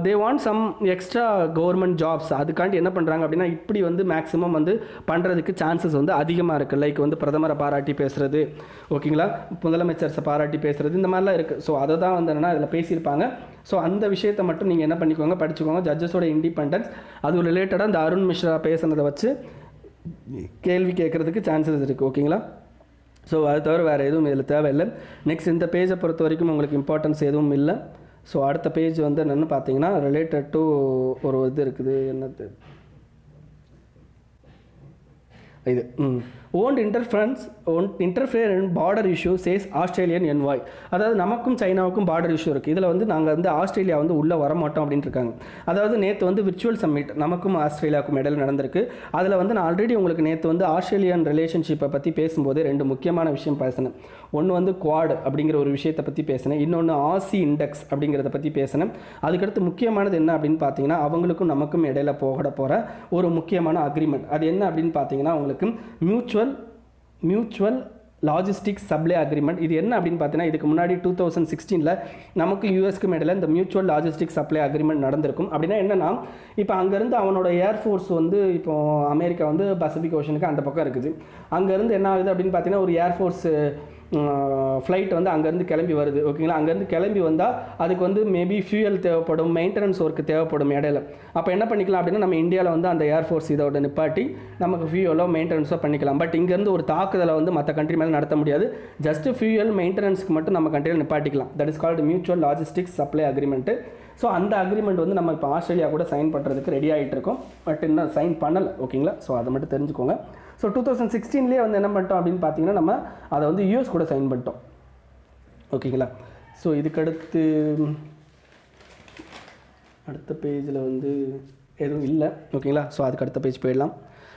they want some extra government jobs. அதுக்காண்டி என்ன பண்ணுறாங்க அப்படின்னா, இப்படி வந்து மேக்ஸிமம் வந்து பண்ணுறதுக்கு சான்சஸ் வந்து அதிகமாக இருக்குது. லைக் வந்து பிரதமரை பாராட்டி பேசுகிறது, ஓகேங்களா, முதலமைச்சர்ஸை பாராட்டி பேசுகிறது, இந்த மாதிரிலாம் இருக்குது. ஸோ அதை தான் வந்து என்னென்னா இதில் பேசியிருப்பாங்க. ஸோ அந்த விஷயத்தை மட்டும் நீங்கள் என்ன பண்ணிக்கோங்க, படிச்சுக்கோங்க. ஜட்ஜஸோட இண்டிபெண்டன்ஸ் அது ரிலேட்டடாக இந்த அருண் மிஸ்ரா பேசுனதை வச்சு கேள்வி கேட்குறதுக்கு சான்சஸ் இருக்குது, ஓகேங்களா. ஸோ அது தவிர வேறு எதுவும் இதில் தேவையில்லை. நெக்ஸ்ட் இந்த பேஜை பொறுத்த வரைக்கும் உங்களுக்கு இம்பார்ட்டன்ஸ் எதுவும் இல்லை. ஸோ அடுத்த பேஜ் வந்து என்னென்னு பார்த்தீங்கன்னா, ரிலேட்டட் டு ஒரு இது இருக்குது, என்னது இது won't interfere in border issue says Australian envoy. அதாவது நமக்கும் சைனாவுக்கும் பார்டர் இஷ்யூ இருக்குது. இதில் வந்து நாங்கள் வந்து ஆஸ்திரேலியா வந்து உள்ளே வரமாட்டோம் அப்படின்ட்டு இருக்காங்க. அதாவது நேற்று வந்து விர்ச்சுவல் சம்மிட் நமக்கும் ஆஸ்திரேலியாவுக்கும் இடையில் நடந்திருக்கு. அதில் வந்து நான் ஆல்ரெடி உங்களுக்கு நேற்று வந்து ஆஸ்திரேலியன் ரிலேஷன்ஷிப்பை பற்றி பேசும்போது ரெண்டு முக்கியமான விஷயம் பேசினேன். ஒன்று வந்து குவாட் அப்படிங்கிற ஒரு விஷயத்தை பற்றி பேசினேன், இன்னொன்று ஆசி இண்டெக்ஸ் அப்படிங்கிறத பற்றி பேசினேன். அதுக்கடுத்து முக்கியமானது என்ன அப்படின்னு பார்த்தீங்கன்னா, அவங்களுக்கும் நமக்கும் இடையில் போகிற ஒரு முக்கியமான அக்ரிமெண்ட். அது என்ன அப்படின்னு பார்த்தீங்கன்னா, உங்களுக்கு மியூச்சுவல் லாஜிஸ்டிக்ஸ் சப்ளை அக்ரிமெண்ட். இது என்ன அப்படின்னு பார்த்தீங்கன்னா, இதுக்கு முன்னாடி 2016 நமக்கு யூஎஸ்க்கும் இடையில் இந்த மியூச்சுவல் லாஜிஸ்டிக்ஸ் சப்ளை அக்ரிமெண்ட் நடந்திருக்கும். அப்படின்னா என்னென்னா, இப்போ அங்கேருந்து அவனோட ஏர்ஃபோர்ஸ் வந்து இப்போ அமெரிக்கா வந்து பசிபிக் ஓஷனுக்கு அந்த பக்கம் இருக்குது. அங்கேருந்து என்ன ஆகுது அப்படின்னு பார்த்தீங்கன்னா, ஒரு ஏர்ஃபோர்ஸ் ஃப்ளைட் வந்து அங்கேருந்து கிளம்பி வருது, ஓகேங்களா. அங்கேருந்து கிளம்பி வந்தால் அதுக்கு வந்து மேபி ஃபியூயல் தேவைப்படும், மெயின்டெனன்ஸ் ஒர்க்கு தேவைப்படும் இடையில. அப்போ என்ன பண்ணிக்கலாம் அப்படின்னா, நம்ம இந்தியாவில் வந்து அந்த ஏர்ஃபோர்ஸ் இதோட நிப்பாட்டி நமக்கு ஃபியூயலோ மெயின்டெனன்ஸோ பண்ணிக்கலாம். பட் இங்கேருந்து ஒரு தாக்குதலை வந்து மற்ற கண்ட்ரி மேலே நடத்த முடியாது. ஜஸ்ட்டு ஃபியூயல் மெயின்டெனன்ஸ்க்கு மட்டும் நம்ம கண்ட்ரியில் நிப்பாட்டிக்கலாம். That is called mutual logistics supply agreement. So அந்த அக்ரிமெண்ட் வந்து நம்ம இப்போ ஆஸ்திரேலியா கூட சைன் பண்ணுறதுக்கு ரெடி ஆகிட்டு இருக்கோம். பட் இன்னும் சைன் பண்ணலை, ஓகேங்களா. ஸோ அதை மட்டும் தெரிஞ்சுக்கோங்க. ஸோ 2016 வந்து என்ன பண்ணிட்டோம் அப்படின்னு பார்த்தீங்கன்னா, நம்ம அதை வந்து யூஎஸ் கூட சைன் பண்ணிட்டோம், ஓகேங்களா. ஸோ இதுக்கடுத்து அடுத்த பேஜில் வந்து எதுவும் இல்லை, ஓகேங்களா. ஸோ அதுக்கு அடுத்த பேஜ் போயிடலாம்.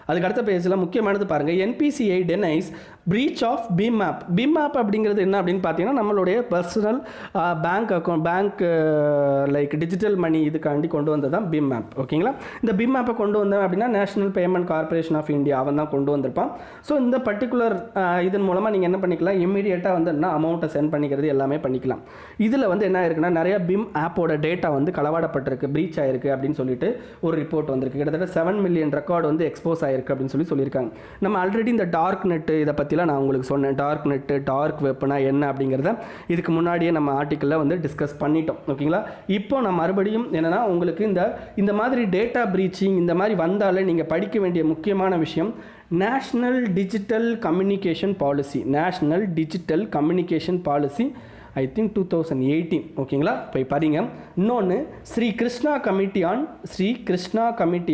அதுக்கு அடுத்த பேஜில் முக்கியமானது பாருங்கள், NPCI denies breach of BHIM app. BHIM app அப்படிங்கிறது என்ன அப்படின்னு பார்த்தீங்கன்னா, நம்மளுடைய personal bank account, bank like digital money இதுக்காண்டி கொண்டு வந்தது தான் பிமேப், ஓகேங்களா. இந்த பிமேப்பை கொண்டு வந்தேன் அப்படின்னா, National Payment Corporation of India அவன் தான் கொண்டு வந்திருப்பான். ஸோ இந்த பர்டிகுலர் இதன் மூலமாக நீங்கள் என்ன பண்ணிக்கலாம், இம்மீடியட்டாக வந்து என்ன அமௌண்ட்டை சென்ட் பண்ணிக்கிறது எல்லாமே பண்ணிக்கலாம். இதில் வந்து என்ன இருக்குன்னா, நிறைய பிம் ஆப்போட டேட்டா வந்து களவாடப்பட்டிருக்கு, ப்ரீச் ஆயிருக்கு அப்படின்னு சொல்லிட்டு ஒரு ரிப்போர்ட் வந்திருக்கு. கிட்டத்தட்ட 7 மில்லியன் ரெக்கார்டு வந்து எக்ஸ்போஸ் ஆயிருக்கு அப்படின்னு சொல்லியிருக்காங்க. நம்ம ஆல்ரெடி இந்த டார்க் நெட்டு இதை பற்றிலாம் நான் உங்களுக்கு சொன்னேன். டார்க் நெட்டு, டார்க் வெப்னா என்ன அப்படிங்கிறத இதுக்கு முன்னாடியே நம்ம ஆர்டிக்கலில் வந்து டிஸ்கஸ் பண்ணிட்டோம், ஓகேங்களா. இப்போ நான் மறுபடியும் என்னென்னா, உங்களுக்கு இந்த மாதிரி டேட்டா ப்ரீச்சிங் இந்த மாதிரி வந்தாலே நீங்கள் படிக்க வேண்டிய முக்கியமான விஷயம் National Digital Communication Policy. National Digital Communication Policy I think 2018, ஓகேங்களா. போய் பாருங்க. இன்னொன்று Sri Krishna Committee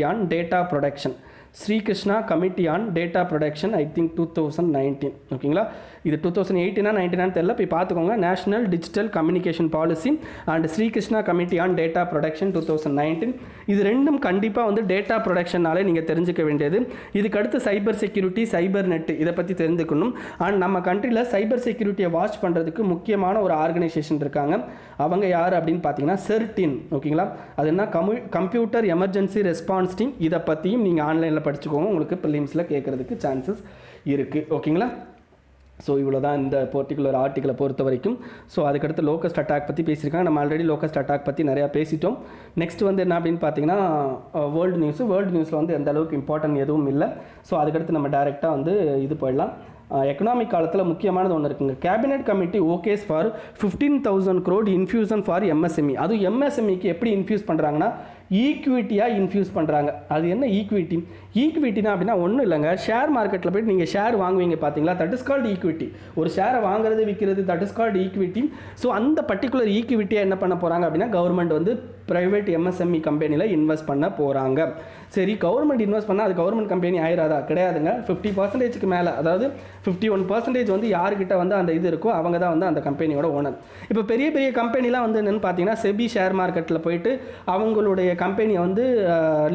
on Data Protection. Sri Krishna Committee on Data Protection I think 2019, ஓகேங்களா. இது 2018 19 தெரியல, போய் பார்த்துக்கோங்க. National Digital Communication Policy and Sri Krishna Committee on Data Protection 2019. இது ரெண்டும் கண்டிப்பாக வந்து டேட்டா ப்ரொடக்ஷனாலே நீங்கள் தெரிஞ்சுக்க வேண்டியது. இதுக்கு அடுத்து சைபர் செக்யூரிட்டி, சைபர் நெட் இதை பற்றி தெரிஞ்சுக்கணும். அண்ட் நம்ம கண்ட்ரியில் சைபர் செக்யூரிட்டியை வாட்ச் பண்ணுறதுக்கு முக்கியமான ஒரு ஆர்கனைசேஷன் இருக்காங்க. அவங்க யார் அப்படின்னு பார்த்தீங்கன்னா CERT-IN, ஓகேங்களா. அது என்ன, கம்ப்யூட்டர் எமர்ஜென்சி ரெஸ்பான்ஸ் டீம். இதை பற்றியும் நீங்கள் ஆன்லைனில் படிச்சுக்கோங்க, உங்களுக்கு ப்ரிலிம்ஸில் கேட்குறதுக்கு சான்சஸ் இருக்குது, ஓகேங்களா. ஸோ இவ்வளோ தான் இந்த பர்டிகுலர் ஆர்டிக்கலை பொறுத்த வரைக்கும். ஸோ அதுக்கடுத்து லோக்கஸ்ட் அட்டாக் பற்றி பேசியிருக்காங்க. நம்ம ஆல்ரெடி லோக்கஸ்ட் அட்டாக் பற்றி நிறையா பேசிட்டோம். நெக்ஸ்ட் வந்து என்ன அப்படின்னு பார்த்தீங்கன்னா, வேர்ல்டு நியூஸில் வந்து எந்த அளவுக்கு இம்பார்ட்டன்ட் எதுவும் இல்லை. ஸோ அதுக்கடுத்து நம்ம டைரெக்டாக வந்து இது போயிடலாம். எக்கனாமிக் காலத்தில் முக்கியமானது ஒன்று இருக்குங்க. Cabinet committee okays for 15,000 crore infusion for MSME. அதுவும் எம்எஸ்எம்இக்கு எப்படி இன்ஃபியூஸ் பண்ணுறாங்கன்னா, ஈக்விட்டியாக இன்ஃபியூஸ் பண்ணுறாங்க. அது என்ன ஈக்விட்டினா அப்படின்னா ஒன்றும் இல்லைங்க. ஷேர் மார்க்கெட்டில் போய்ட்டு நீங்கள் ஷேர் வாங்குவீங்க பார்த்தீங்களா, தட் இஸ் கால்டு ஈக்விட்டி. ஒரு ஷேரை வாங்குறது விற்கிறது, that is called equity. So அந்த பர்டிகுலர் ஈக்விட்டியாக என்ன பண்ண போகிறாங்க அப்படின்னா, கவர்மெண்ட் வந்து ப்ரைவேட் எம்எஸ்எம்இ கம்பெனியில் இன்வெஸ்ட் பண்ண போகிறாங்க. சரி, கவர்மெண்ட் இன்வெஸ்ட் பண்ணால் அது கவர்மெண்ட் கம்பெனி ஆயிராதா? கிடையாதுங்க. 50% மேலே, அதாவது 51% வந்து யார்கிட்ட வந்து அந்த இது இருக்கோ அவங்க தான் வந்து அந்த கம்பெனியோட ஓனர். இப்போ பெரிய பெரிய கம்பெனிலாம் வந்து என்னென்னு பார்த்தீங்கன்னா செபி ஷேர் மார்க்கெட்டில் போயிட்டு அவங்களுடைய கம்பெனியை வந்து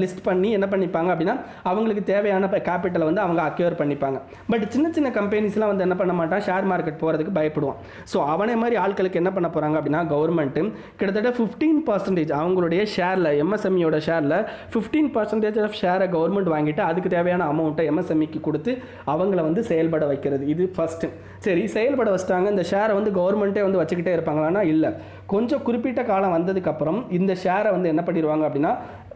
லிஸ்ட் பண்ணி என்ன பண்ணிப்பாங்க அப்படின்னா அவங்களுக்கு தேவையான கேபிட்டலை வந்து அவங்க அக்யூர் பண்ணிப்பாங்க. பட் சின்ன சின்ன கம்பெனிஸ்லாம் வந்து என்ன பண்ண மாட்டான், ஷேர் மார்க்கெட் போகிறதுக்கு பயப்படுவான். ஸோ அவனே மாதிரி ஆட்களுக்கு என்ன பண்ண போகிறாங்க அப்படின்னா கவர்மெண்ட்டு கிட்டத்தட்ட 15% அவங்களுடைய ஷேரில், எம்எஸ்எம்இயோட ஷேரில் 15% ஆஃப் ஷேரை கவர்மெண்ட் வாங்கிட்டு அதுக்கு தேவையான அமௌண்ட்டை எம்எஸ்எம்இக்கு கொடுத்து அவங்கள வந்து செயல்பட வைக்கிறது. இது ஃபஸ்ட்டு. சரி, செயல்பட வச்சிட்டாங்க. இந்த ஷேரை வந்து கவர்மெண்ட்டே வந்து வச்சுக்கிட்டே இருப்பாங்களான்னா இல்லை. கொஞ்சம் குறிப்பிட்ட காலம் வந்ததுக்கப்புறம் இந்த ஷேரை வந்து என்ன பண்ணிடுவாங்க அப்படின்னா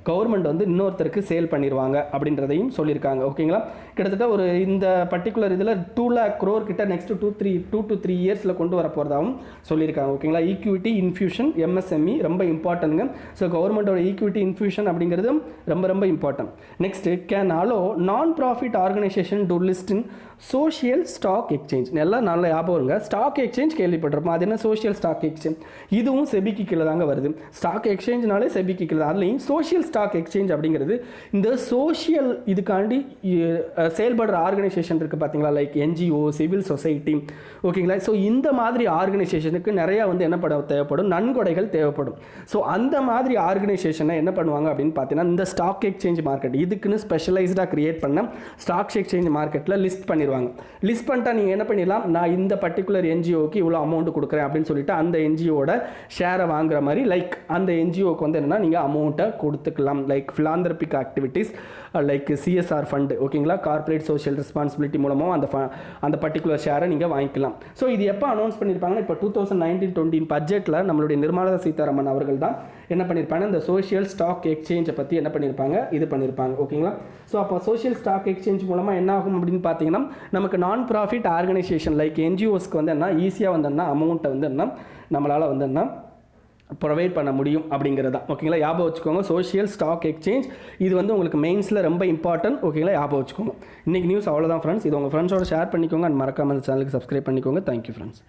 கவர்மெண்ட் வந்து இன்னொருத்தருக்கு சேல் பண்ணிடுவாங்க அப்படின்றதையும் சொல்லியிருக்காங்க. ஓகேங்களா? கிட்டத்தட்ட ஒரு இந்த பர்டிகுலர் இதில் 2 lakh crore கிட்ட நெக்ஸ்ட் 2 to 3 இயர்ஸில் கொண்டு வர போகிறதாகவும் சொல்லியிருக்காங்க. ஓகேங்களா? ஈக்விட்டி இன்ஃபியூஷன் எம்எஸ்எம்இ ரொம்ப இம்பார்ட்டன்ங்க. ஸோ கவர்மெண்ட்டோட ஈக்விட்டி இன்ஃபியூஷன் அப்படிங்கிறது ரொம்ப ரொம்ப important. Next, can allow non profit organisation to list in social stock exchange. எல்லாம் நல்ல ஞாபகம் வருங்க. ஸ்டாக் எக்ஸ்சேஞ்ச் கேள்விப்பட்டிருப்போம். அது என்ன? Social stock exchange. இதுவும் செபிக்கு கீழே தாங்க வருது. ஸ்டாக் எக்ஸ்சேஞ்ச்னாலே செபிக்கு கீழே தான். அதுலேயும் சோஷியல் ஸ்டாக் எக்ஸ்சேஞ்ச் அப்படிங்கிறது இந்த சோஷியல் இதுக்காண்டி செயல்படுற ஆர்கனைசேஷன் இருக்குது பார்த்தீங்களா, லைக் என்ஜிஓ, சிவில் சொசைட்டி. ஓகேங்களா? ஸோ இந்த மாதிரி ஆர்கனைசேஷனுக்கு நிறையா வந்து என்ன தேவைப்படும், நன்கொடைகள் தேவைப்படும். ஸோ அந்த மாதிரி ஆர்கனைசேஷனை என்ன பண்ணுவாங்க அப்படின்னு பார்த்தீங்கன்னா இந்த ஸ்டாக் எக்ஸ்சேஞ்ச் மார்க்கெட் இதுக்குன்னு ஸ்பெஷலைஸ்டாக கிரியேட் பண்ண ஸ்டாக் எக்ஸ்சேஞ்ச் மார்க்கெட்டில் லிஸ்ட் பண்ணிடுவாங்க. லிஸ்ட் பண்ணிட்டா நீங்கள் என்ன பண்ணிடலாம், நான் இந்த பர்டிகுலர் என்ஜிஓக்கு இவ்வளோ அமௌண்ட் கொடுக்குறேன் அப்படின்னு சொல்லிட்டு அந்த என்ஜிஓட ஷேரை வாங்குற மாதிரி, லைக் அந்த என்ஜிஓக்கு வந்து என்னென்னா நீங்கள் அமௌண்ட்டை கொடுத்துக்கலாம். Like philanthropic activities, like CSR fund. ஓகேங்களா? கார்ப்பரேட் சோஷியல் ரெஸ்பான்சிபிலிட்டி மூலமாக அந்த பர்டிகுலர் ஷேரை நீங்கள் வாங்கிக்கலாம். ஸோ இது எப்போ அனௌன்ஸ் பண்ணியிருப்பாங்கன்னா இப்போ 2019-20 பட்ஜெட்டில் நம்மளுடைய நிர்மலா சீதாராமன் அவர்கள் தான் என்ன பண்ணியிருப்பாங்க, இந்த சோஷியல் ஸ்டாக் எக்ஸ்சேஞ்சை பற்றி என்ன பண்ணியிருப்பாங்க, இது பண்ணியிருப்பாங்க. ஓகேங்களா? ஸோ அப்போ சோஷியல் ஸ்டாக் எக்ஸ்சேஞ்ச் மூலமாக என்ன ஆகும் அப்படின்னு பார்த்தீங்கன்னா நமக்கு நான் ப்ராஃபிட் ஆர்கனைசேஷன் லைக் என்ஜிஓஸ்க்கு வந்து என்ன ஈஸியாக வந்து அமௌண்ட்டை வந்து என்ன நம்மளால் வந்து என்ன ப்ரொவைட் பண்ண முடியும் அப்படிங்கிறது தான். ஓகேங்களா? ஞாபகம் வச்சுக்கோங்க. சோஷியல் ஸ்டாக் எக்ஸ்சேஞ்ச் இது வந்து உங்களுக்கு மெயின்ஸில் ரொம்ப இம்பார்ட்டன்ட். ஓகேங்களா? ஞாபகம் வச்சுக்கோங்க. இன்றைக்கி நியூஸ் அவ்வளோதான் ஃப்ரெண்ட்ஸ். இது உங்கள் ஃப்ரெண்ட்ஸோட ஷேர் பண்ணிக்கோங்க. அண்ட் மறக்காமல் சேனலுக்கு சப்ஸ்கிரைப் பண்ணிக்கோங்க. Thank you friends.